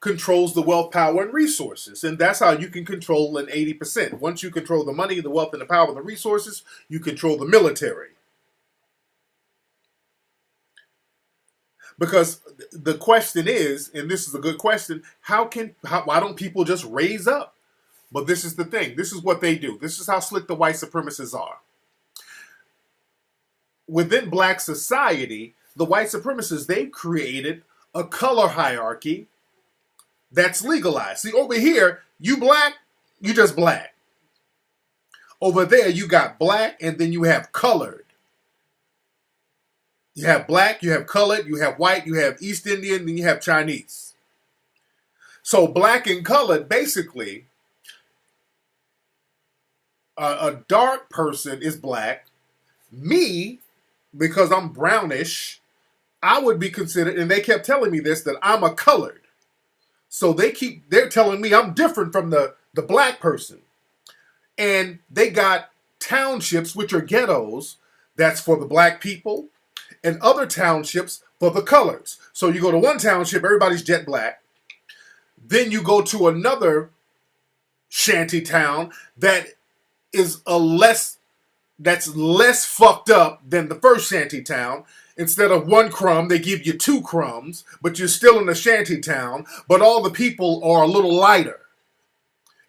controls the wealth, power, and resources. And that's how you can control an 80%. Once you control the money, the wealth, and the power, and the resources, you control the military. Because the question is, and this is a good question, why don't people just raise up? But this is the thing. This is what they do. This is how slick the white supremacists are. Within black society, the white supremacists, they've created a color hierarchy that's legalized. See, over here, you black, you just black. Over there, you got black, and then you have colored. You have black, you have colored, you have white, you have East Indian, then you have Chinese. So black and colored, basically, a dark person is black. Me, because I'm brownish, I would be considered, and they kept telling me this, that I'm a colored. So they're telling me I'm different from the black person. And they got townships, which are ghettos, that's for the black people, and other townships for the coloreds. So you go to one township, everybody's jet black. Then you go to another shanty town that is that's less fucked up than the first shanty town. Instead of one crumb, they give you 2 crumbs, but you're still in the shanty town, but all the people are a little lighter.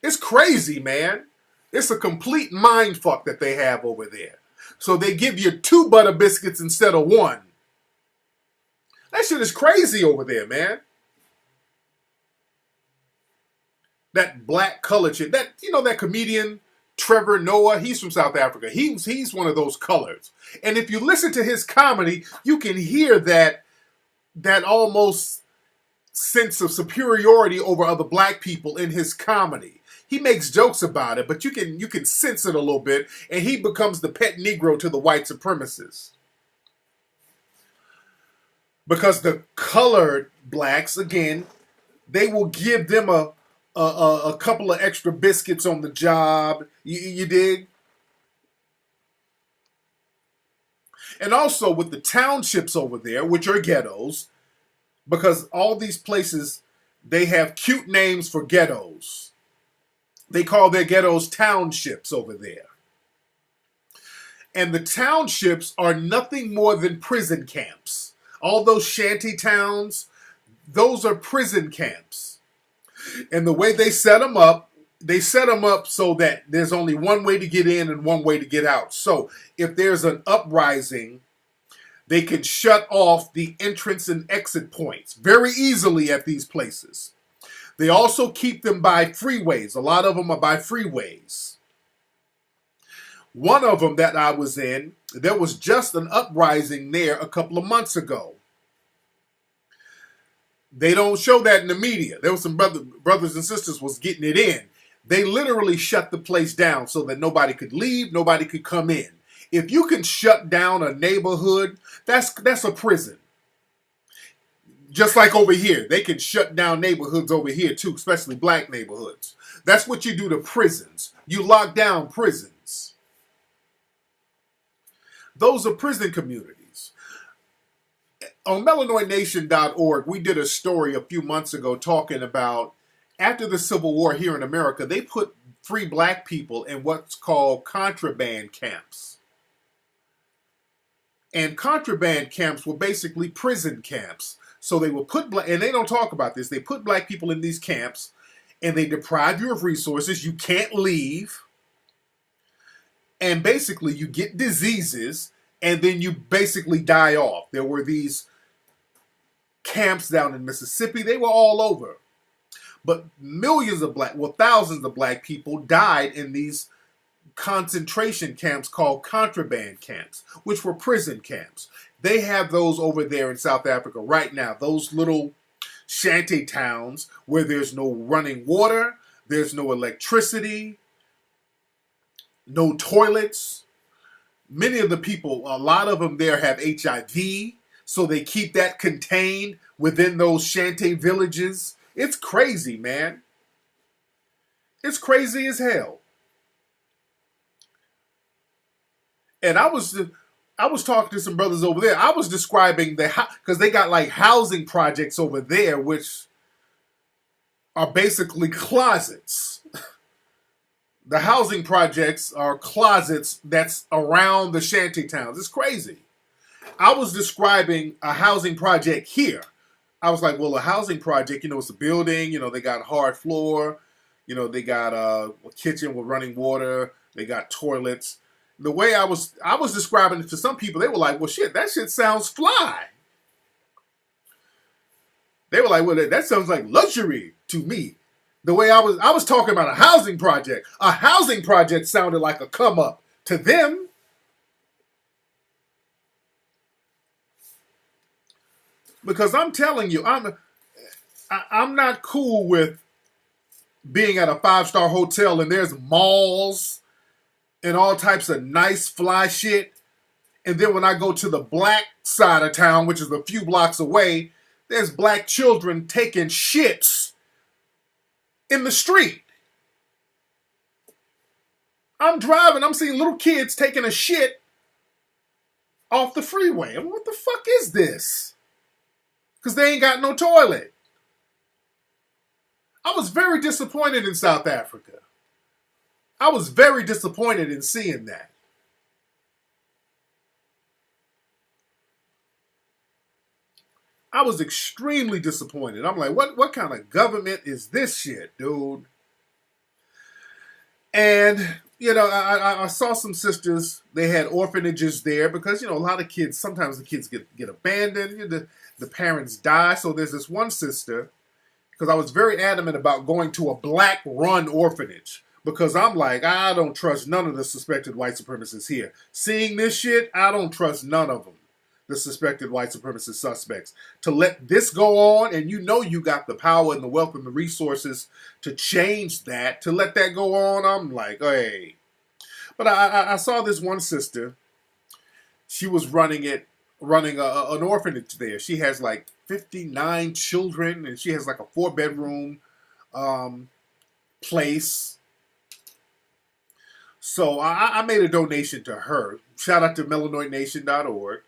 It's crazy, man. It's a complete mind fuck that they have over there. So they give you 2 butter biscuits instead of 1. That shit is crazy over there, man. That black colored shit. That comedian Trevor Noah, he's from South Africa. He's one of those colors. And if you listen to his comedy, you can hear that almost sense of superiority over other black people in his comedy. He makes jokes about it, but you can sense it a little bit, and he becomes the pet Negro to the white supremacists. Because the colored blacks, again, they will give them a couple of extra biscuits on the job. You dig? And also with the townships over there, which are ghettos, because all these places, they have cute names for ghettos. They call their ghettos townships over there. And the townships are nothing more than prison camps. All those shanty towns, those are prison camps. And the way they set them up so that there's only one way to get in and one way to get out. So if there's an uprising, they can shut off the entrance and exit points very easily at these places. They also keep them by freeways. A lot of them are by freeways. One of them that I was in, there was just an uprising there a couple of months ago. They don't show that in the media. There was some brothers and sisters was getting it in. They literally shut the place down so that nobody could leave, nobody could come in. If you can shut down a neighborhood, that's a prison. Just like over here, they can shut down neighborhoods over here too, especially black neighborhoods. That's what you do to prisons. You lock down prisons. Those are prison communities. On melanoidnation.org, we did a story a few months ago talking about after the Civil War here in America, they put free black people in what's called contraband camps. And contraband camps were basically prison camps. So they will put and they don't talk about this. They put black people in these camps and they deprive you of resources. You can't leave. And basically you get diseases and then you basically die off. There were these camps down in Mississippi. They were all over. But thousands of black people died in these concentration camps called contraband camps, which were prison camps. They have those over there in South Africa right now. Those little shanty towns where there's no running water, there's no electricity, no toilets. Many of the people, a lot of them there have HIV, so they keep that contained within those shanty villages. It's crazy, man. It's crazy as hell. And I was I was talking to some brothers over there. I was describing because they got like housing projects over there, which are basically closets. The housing projects are closets that's around the shanty towns. It's crazy. I was describing a housing project here. I was like, well, a housing project, it's a building. They got hard floor. They got a kitchen with running water. They got toilets. The way I was describing it to some people, they were like, well, shit, that shit sounds fly. They were like, well, that sounds like luxury to me. The way I was talking about a housing project. A housing project sounded like a come up to them. Because I'm telling you, I'm not cool with being at a 5-star hotel and there's malls and all types of nice fly shit. And then when I go to the black side of town, which is a few blocks away, there's black children taking shits in the street. I'm driving, I'm seeing little kids taking a shit off the freeway. I'm, what the fuck is this? Because they ain't got no toilet. I was very disappointed in South Africa. I was very disappointed in seeing that. I was extremely disappointed. I'm like, what kind of government is this shit, dude? And, I saw some sisters. They had orphanages there because, a lot of kids, sometimes the kids get abandoned. The parents die. So there's this one sister, because I was very adamant about going to a black-run orphanage. Because I'm like, I don't trust none of the suspected white supremacists here. Seeing this shit, I don't trust none of them. The suspected white supremacist suspects. To let this go on, and you got the power and the wealth and the resources to change that, to let that go on, I'm like, hey. But I saw this one sister. She was running an orphanage there. She has like 59 children, and she has like a 4-bedroom place. So I made a donation to her. Shout out to melanoidnation.org.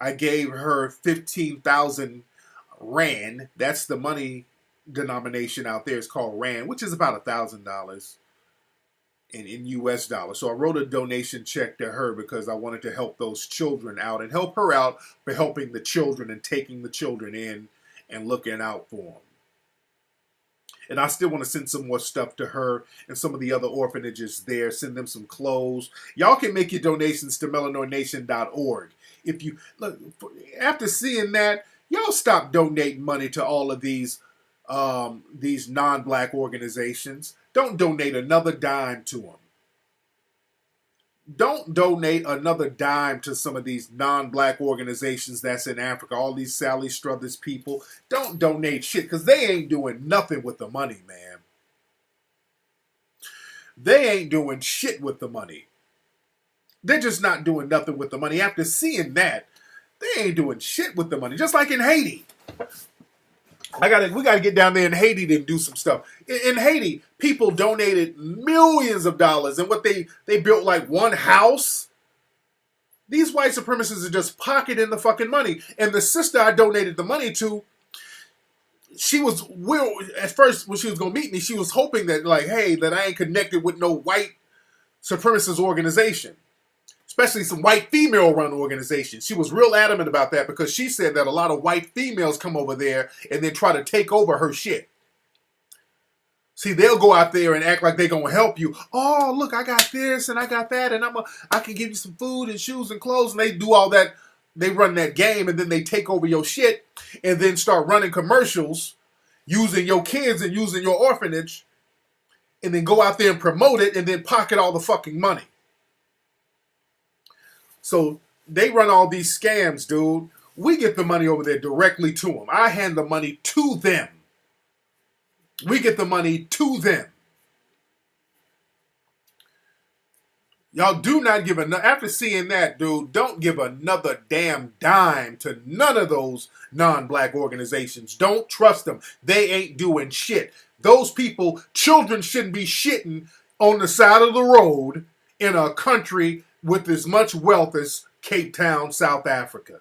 I gave her 15,000 Rand. That's the money denomination out there. It's called Rand, which is about $1,000 in US dollars. So I wrote a donation check to her because I wanted to help those children out and help her out for helping the children and taking the children in and looking out for them. And I still want to send some more stuff to her and some of the other orphanages there. Send them some clothes. Y'all can make your donations to melanoidnation.org. If you look, after seeing that, y'all stop donating money to all of these non-black organizations. Don't donate another dime to them. Don't donate another dime to some of these non-black organizations that's in Africa. All these Sally Struthers people. Don't donate shit because they ain't doing nothing with the money, man. They ain't doing shit with the money. They're just not doing nothing with the money. After seeing that, they ain't doing shit with the money. Just like in Haiti. We gotta get down there in Haiti to do some stuff. In Haiti, people donated millions of dollars, and what they built like one house. These white supremacists are just pocketing the fucking money. And the sister I donated the money to, she was at first when she was gonna meet me, she was hoping that like, hey, that I ain't connected with no white supremacist organization. Especially some white female-run organizations. She was real adamant about that because she said that a lot of white females come over there and then try to take over her shit. See, they'll go out there and act like they're going to help you. Oh, look, I got this and I got that, and I can give you some food and shoes and clothes. And they do all that. They run that game, and then they take over your shit and then start running commercials using your kids and using your orphanage and then go out there and promote it and then pocket all the fucking money. So they run all these scams, dude. We get the money over there directly to them. I hand the money to them. We get the money to them. Y'all do not give enough. After seeing that, dude, don't give another damn dime to none of those non-black organizations. Don't trust them. They ain't doing shit. Those people, children shouldn't be shitting on the side of the road in a country with as much wealth as Cape Town, South Africa.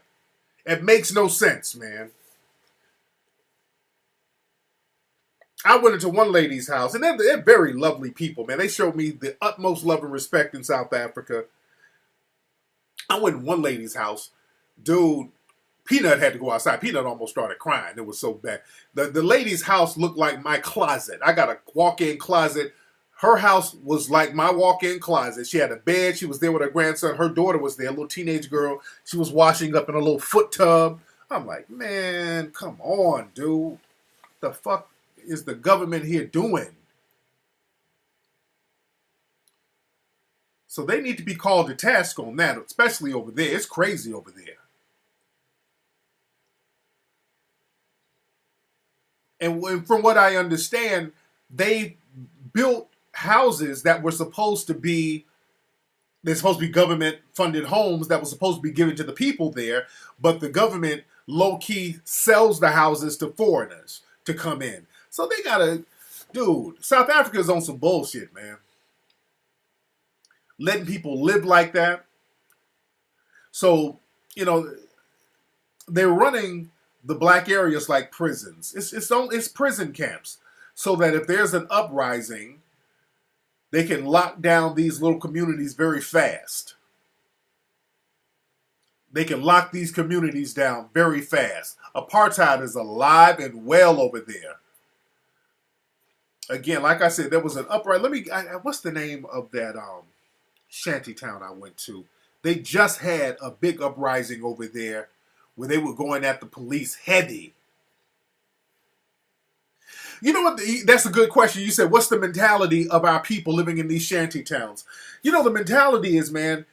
It makes no sense, man. I went into one lady's house, and they're very lovely people, man. They showed me the utmost love and respect in South Africa. I went in one lady's house. Dude, Peanut had to go outside. Peanut almost started crying. It was so bad. The lady's house looked like my closet. I got a walk-in closet. Her house was like my walk-in closet. She had a bed. She was there with her grandson. Her daughter was there, a little teenage girl. She was washing up in a little foot tub. I'm like, man, come on, dude. The fuck is the government here doing? So they need to be called to task on that, especially over there. It's crazy over there. And from what I understand, they built houses that were supposed to be, they're supposed to be government-funded homes that were supposed to be given to the people there, but the government low-key sells the houses to foreigners to come in. So they gotta, dude, South Africa's on some bullshit, man. Letting people live like that. So, you know, they're running the black areas like prisons. It's prison camps. So that if there's an uprising, they can lock down these little communities very fast. They can lock these communities down very fast. Apartheid is alive and well over there. Again, like I said, there was an uprising. What's the name of that shanty town I went to? They just had a big uprising over there where they were going at the police heavy. You know what? That's a good question. You said, what's the mentality of our people living in these shanty towns? You know, the mentality is, man,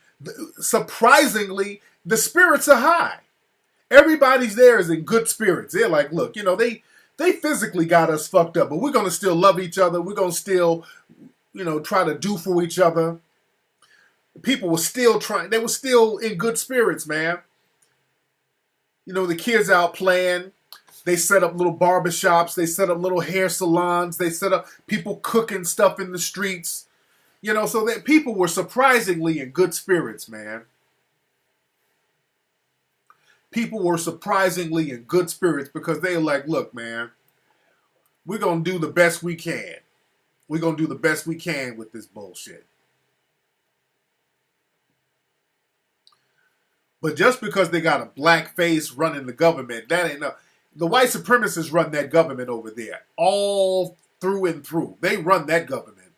surprisingly, the spirits are high. Everybody's there is in good spirits. They're like, look, you know, they physically got us fucked up, but we're going to still love each other. We're going to still, you know, try to do for each other. People were still trying. They were still in good spirits, man. You know, the kids out playing. They set up little barbershops. They set up little hair salons. They set up people cooking stuff in the streets. You know, so that people were surprisingly in good spirits, man. People were surprisingly in good spirits because they were like, look, man, we're going to do the best we can. We're going to do the best we can with this bullshit. But just because they got a black face running the government, that ain't enough. The white supremacists run that government over there. All through and through. They run that government.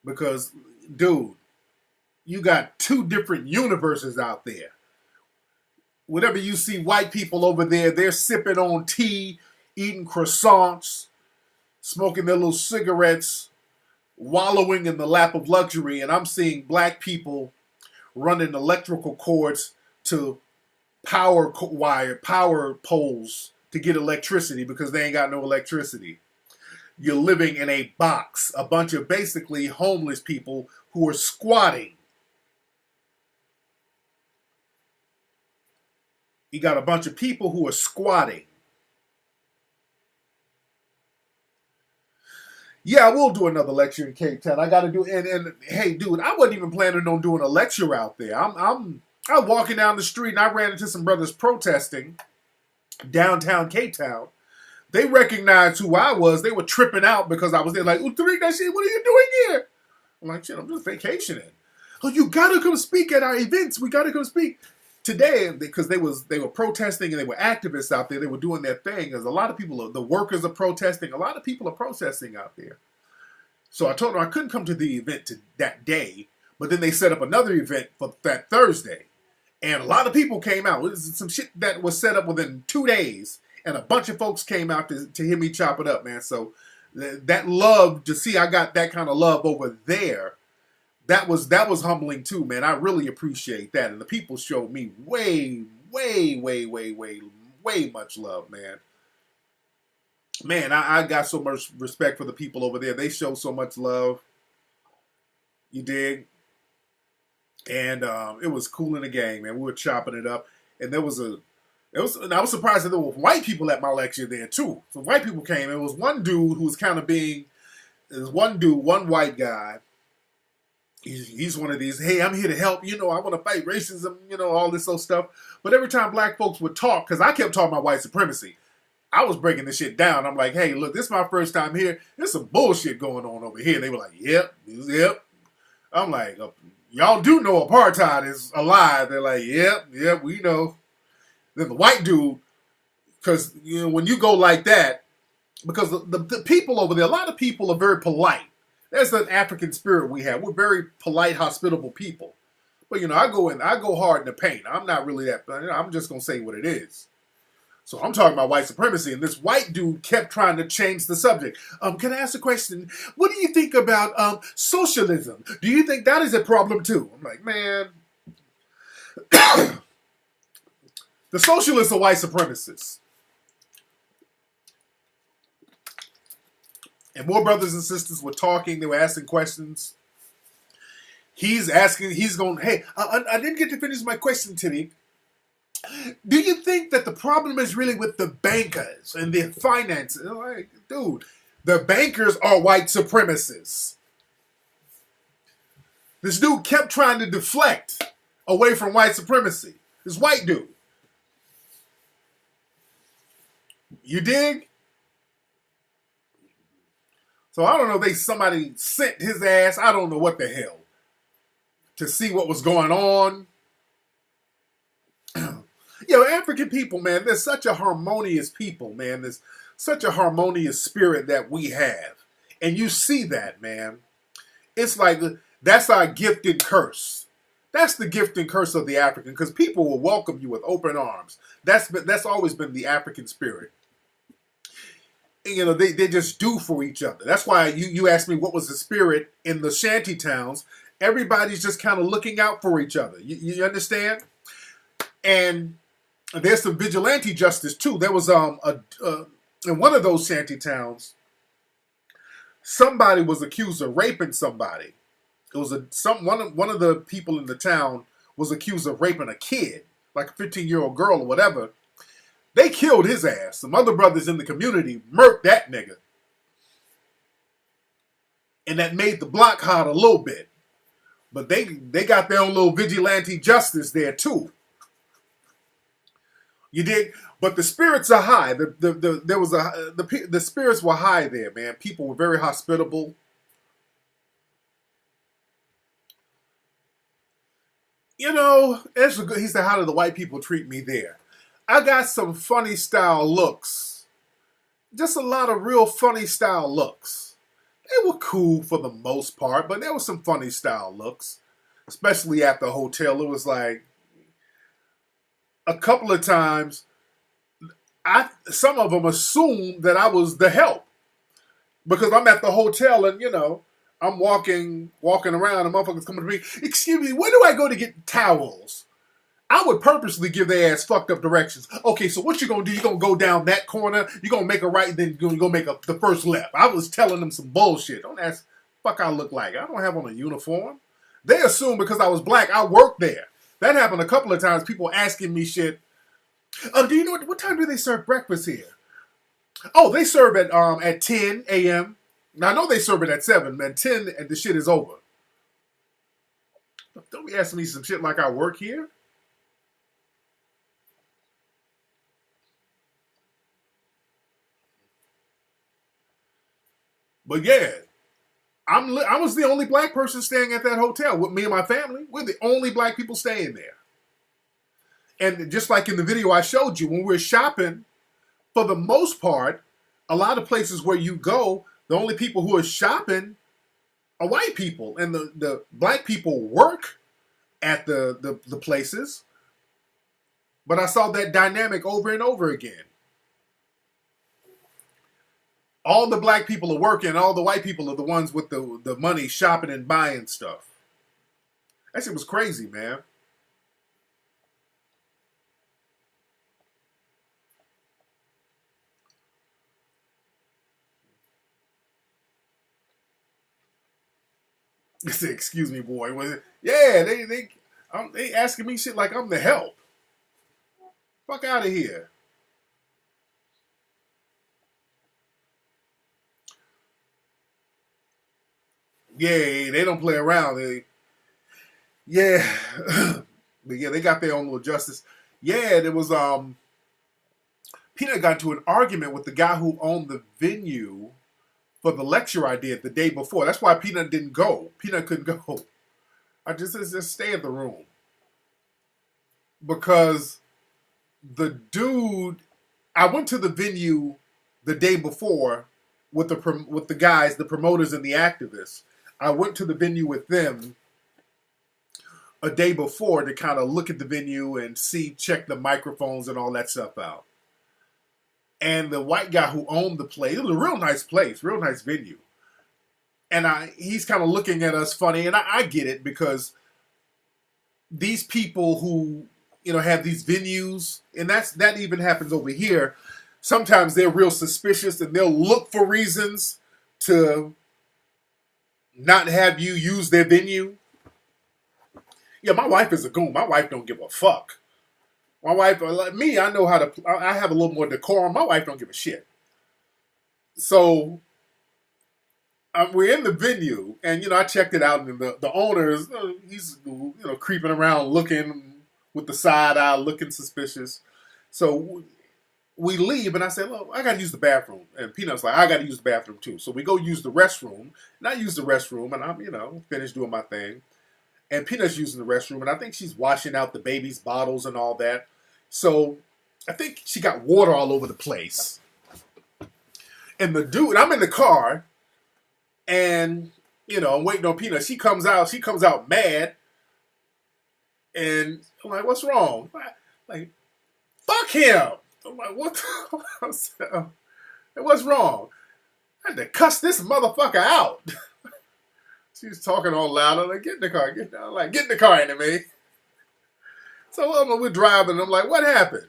Because, dude, you got two different universes out there. Whenever you see white people over there, they're sipping on tea, eating croissants, smoking their little cigarettes, wallowing in the lap of luxury, and I'm seeing black people running electrical cords to power poles to get electricity because they ain't got no electricity. You're living in a box, a bunch of basically homeless people who are squatting. You got a bunch of people who are squatting. Yeah, I will do another lecture in Cape Town. I got to do, and hey, dude, I wasn't even planning on doing a lecture out there. I'm walking down the street and I ran into some brothers protesting downtown Cape Town. They recognized who I was. They were tripping out because I was there. Like, Tariq, that shit, what are you doing here? I'm like, shit, I'm just vacationing. Oh, you gotta come speak at our events. We gotta come speak today because they were protesting and they were activists out there. They were doing their thing. There's a lot of people. The workers are protesting. A lot of people are protesting out there. So I told them I couldn't come to the event that day, but then they set up another event for that Thursday, and a lot of people came out. It was some shit that was set up within 2 days, and a bunch of folks came out to hear me chop it up, man. So that love to see I got that kind of love over there. That was humbling too, man. I really appreciate that. And the people showed me way much love, man. Man, I got so much respect for the people over there. They show so much love. You dig? And it was cool in the gang, man. We were chopping it up. And and I was surprised that there were white people at my lecture there too. So white people came. It was one dude who was kind of one white guy. he's one of these, hey, I'm here to help, I want to fight racism, all this old stuff. But every time black folks would talk, because I kept talking about white supremacy, I was breaking this shit down. I'm like, hey, look, this is my first time here. There's some bullshit going on over here. They were like, yep. I'm like, y'all do know apartheid is a lie. They're like, yep, we know. Then the white dude, because when you go like that, because the people over there, a lot of people are very polite. That's an African spirit we have. We're very polite, hospitable people. But I go hard in the paint. I'm not really that. I'm just gonna say what it is. So I'm talking about white supremacy, and this white dude kept trying to change the subject. Can I ask a question? What do you think about socialism? Do you think that is a problem too? I'm like, man, the socialists are white supremacists. And more brothers and sisters were talking. They were asking questions. He's going, hey, I didn't get to finish my question, Tariq. Do you think that the problem is really with the bankers and their finances? Like, dude, the bankers are white supremacists. This dude kept trying to deflect away from white supremacy. This white dude. You dig? So I don't know, somebody sent his ass, I don't know what the hell, to see what was going on. African people, man, there's such a harmonious people, man. There's such a harmonious spirit that we have. And you see that, man. It's like, that's our gift and curse. That's the gift and curse of the African, because people will welcome you with open arms. That's always been the African spirit. And, they just do for each other. That's why you asked me what was the spirit in the shanty towns. Everybody's just kind of looking out for each other. You understand? And there's some vigilante justice too. There was in one of those shanty towns, somebody was accused of raping somebody. It was one of the people in the town was accused of raping a kid, like a 15-year-old girl or whatever. They killed his ass. Some other brothers in the community murked that nigga. And that made the block hot a little bit. But they got their own little vigilante justice there too. You dig? But the spirits are high. The spirits were high there, man. People were very hospitable. He said, how did the white people treat me there? I got some funny style looks. Just a lot of real funny style looks. They were cool for the most part, but there were some funny style looks. Especially at the hotel. It was like a couple of times, some of them assumed that I was the help. Because I'm at the hotel and, I'm walking around and motherfuckers coming to me, excuse me, where do I go to get towels? I would purposely give their ass fucked up directions. Okay, so what you gonna do? You gonna go down that corner, you gonna make a right, then you gonna go make the first left. I was telling them some bullshit. Don't ask fuck I look like. I don't have on a uniform. They assume because I was black, I worked there. That happened a couple of times, people asking me shit. Do you know what time do they serve breakfast here? Oh, they serve at 10 a.m. Now I know they serve it at 7, man. 10 and the shit is over. Don't be asking me some shit like I work here. But yeah, I was the only black person staying at that hotel with me and my family. We're the only black people staying there. And just like in the video I showed you, when we're shopping, for the most part, a lot of places where you go, the only people who are shopping are white people. And the black people work at the places. But I saw that dynamic over and over again. All the black people are working, all the white people are the ones with the money shopping and buying stuff. That shit was crazy, man. They said, excuse me, boy. Yeah, they asking me shit like I'm the help. Fuck out of here. Yeah, they don't play around. Yeah. But yeah, they got their own little justice. Yeah, there was Peanut got into an argument with the guy who owned the venue for the lecture I did the day before. That's why Peanut didn't go. Peanut couldn't go. I just stay in the room. Because the dude, I went to the venue the day before with the guys, the promoters and the activists. I went to the venue with them a day before to kind of look at the venue and check the microphones and all that stuff out. And the white guy who owned the place, it was a real nice place, real nice venue. And he's kind of looking at us funny, and I get it, because these people who, have these venues, and that even happens over here. Sometimes they're real suspicious, and they'll look for reasons to not have you use their venue. Yeah, my wife is a goon. My wife don't give a fuck. My wife, like me, I know how to. I have a little more decorum. My wife don't give a shit. So we're in the venue, and I checked it out, and the owner is he's creeping around, looking with the side eye, looking suspicious. So we leave, and I said, "Look, I got to use the bathroom." And Peanut's like, "I got to use the bathroom too." So we go use the restroom, and I use the restroom, and I'm finished doing my thing. And Peanut's using the restroom, and I think she's washing out the baby's bottles and all that. So I think she got water all over the place. And the dude, I'm in the car, and I'm waiting on Peanut. She comes out mad, and I'm like, "What's wrong?" Like, fuck him. I'm like, "What?" What's wrong? I had to cuss this motherfucker out. She's talking all loud. I'm like, "Get in the car, get down." Like, "Get in the car, enemy." So we're driving. I'm like, "What happened?"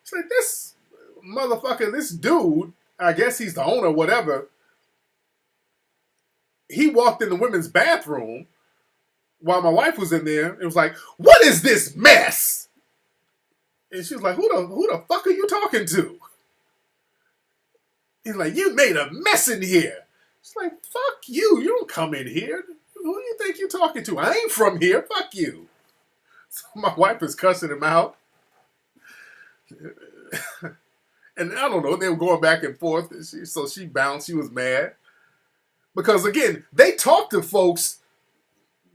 She's like, "This motherfucker, this dude, I guess he's the owner, whatever. He walked in the women's bathroom while my wife was in there. It was like, 'What is this mess?'" And she was like, who the fuck are you talking to?" He's like, "You made a mess in here." She's like, "Fuck you. You don't come in here. Who do you think you're talking to? I ain't from here. Fuck you." So my wife is cussing him out. And I don't know, they were going back and forth. So she bounced. She was mad. Because, again, they talk to folks,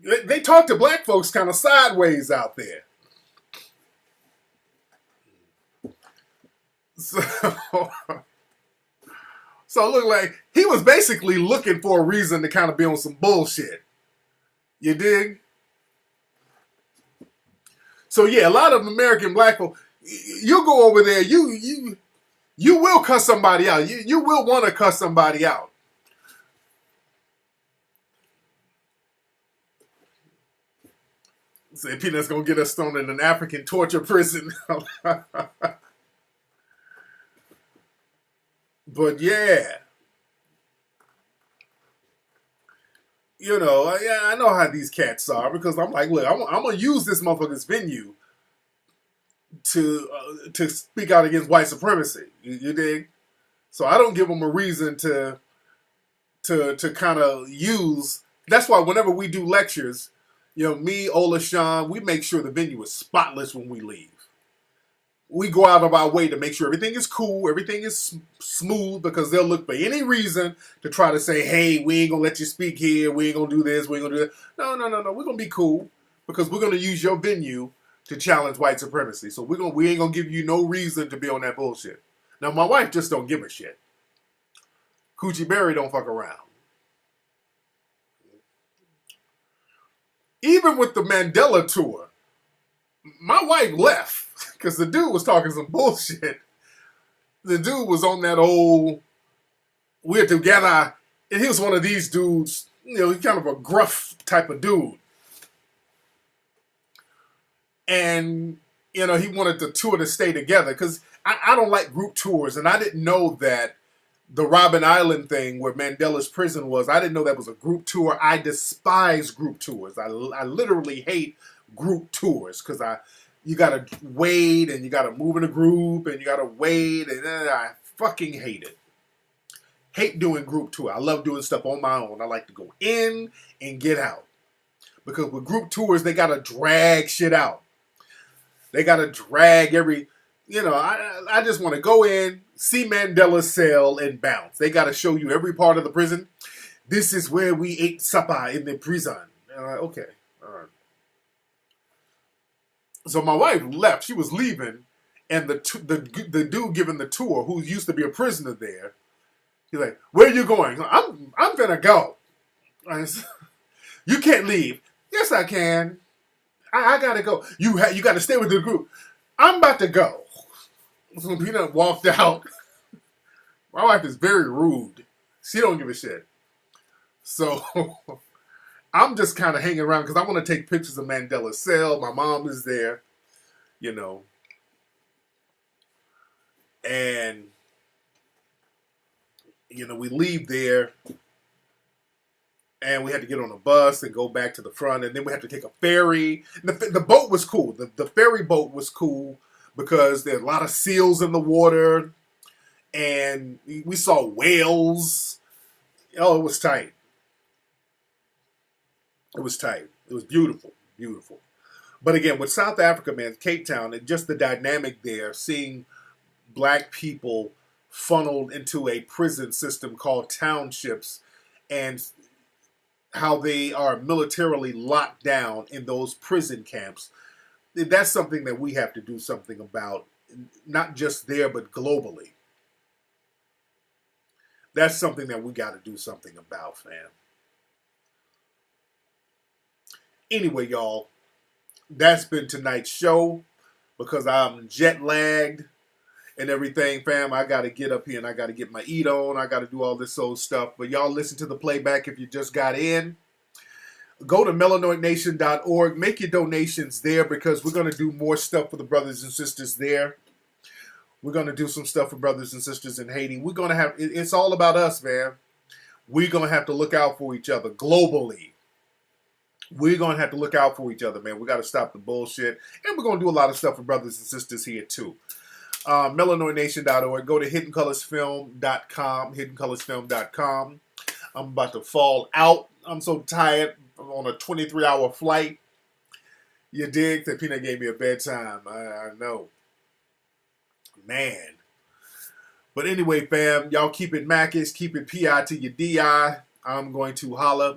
they talk to black folks kind of sideways out there. So it looked like he was basically looking for a reason to kind of be on some bullshit. You dig? So yeah, a lot of American black folk, you go over there, you will cuss somebody out. You will want to cuss somebody out. Say Peanut's gonna get us thrown in an African torture prison. But yeah, I know how these cats are, because I'm like, look, I'm gonna use this motherfucker's venue to speak out against white supremacy. You dig? So I don't give them a reason to kind of use. That's why whenever we do lectures, me, Ola, Sean, we make sure the venue is spotless when we leave. We go out of our way to make sure everything is cool, everything is smooth, because they'll look for any reason to try to say, "Hey, we ain't gonna let you speak here. We ain't gonna do this. We ain't gonna do that." No. We're gonna be cool, because we're gonna use your venue to challenge white supremacy. So we ain't gonna give you no reason to be on that bullshit. Now, my wife just don't give a shit. Coochie Berry don't fuck around. Even with the Mandela tour, my wife left because the dude was talking some bullshit. The dude was on that old "we're together," and he was one of these dudes, he's kind of a gruff type of dude. And, he wanted the tour to stay together, because I don't like group tours, and I didn't know that the Robben Island thing where Mandela's prison was, I didn't know that was a group tour. I despise group tours. I literally hate group tours, because you got to wait, and you got to move in a group, and you got to wait, and I fucking hate it. Hate doing group tour. I love doing stuff on my own. I like to go in and get out. Because with group tours, they got to drag shit out. They got to drag every, I just want to go in, see Mandela's cell, and bounce. They got to show you every part of the prison. This is where we ate supper in the prison. And I'm like, okay, all right. So my wife left. She was leaving, and the dude giving the tour, who used to be a prisoner there, he's like, "Where are you going?" I'm gonna go. I said, you can't leave. Yes, I can. I gotta go. You got to stay with the group. I'm about to go. So Peanut walked out. My wife is very rude. She don't give a shit. So I'm just kind of hanging around because I want to take pictures of Mandela's cell. My mom is there, and we leave there, and we had to get on a bus and go back to the front, and then we had to take a ferry. The boat was cool. The ferry boat was cool because there are a lot of seals in the water, and we saw whales. Oh, it was tight. It was tight. It was beautiful, beautiful. But again, with South Africa, man, Cape Town, and just the dynamic there, seeing black people funneled into a prison system called townships, and how they are militarily locked down in those prison camps. That's something that we have to do something about, not just there, but globally. That's something that we got to do something about, fam. Anyway, y'all, that's been tonight's show. Because I'm jet lagged and everything, fam. I got to get up here and I got to get my eat on. I got to do all this old stuff. But y'all listen to the playback if you just got in. Go to melanoidnation.org. Make your donations there because we're going to do more stuff for the brothers and sisters there. We're going to do some stuff for brothers and sisters in Haiti. We're going to have, it's all about us, man. We're going to have to look out for each other globally. We're going to have to look out for each other, man. We got to stop the bullshit. And we're going to do a lot of stuff for brothers and sisters here, too. melanoidnation.org. Go to hiddencolorsfilm.com. hiddencolorsfilm.com. I'm about to fall out. I'm so tired. I'm on a 23-hour flight. You dig? That Peanut gave me a bedtime. I know. Man. But anyway, fam, y'all keep it Mackish. Keep it P.I. to your D.I. I'm going to holla.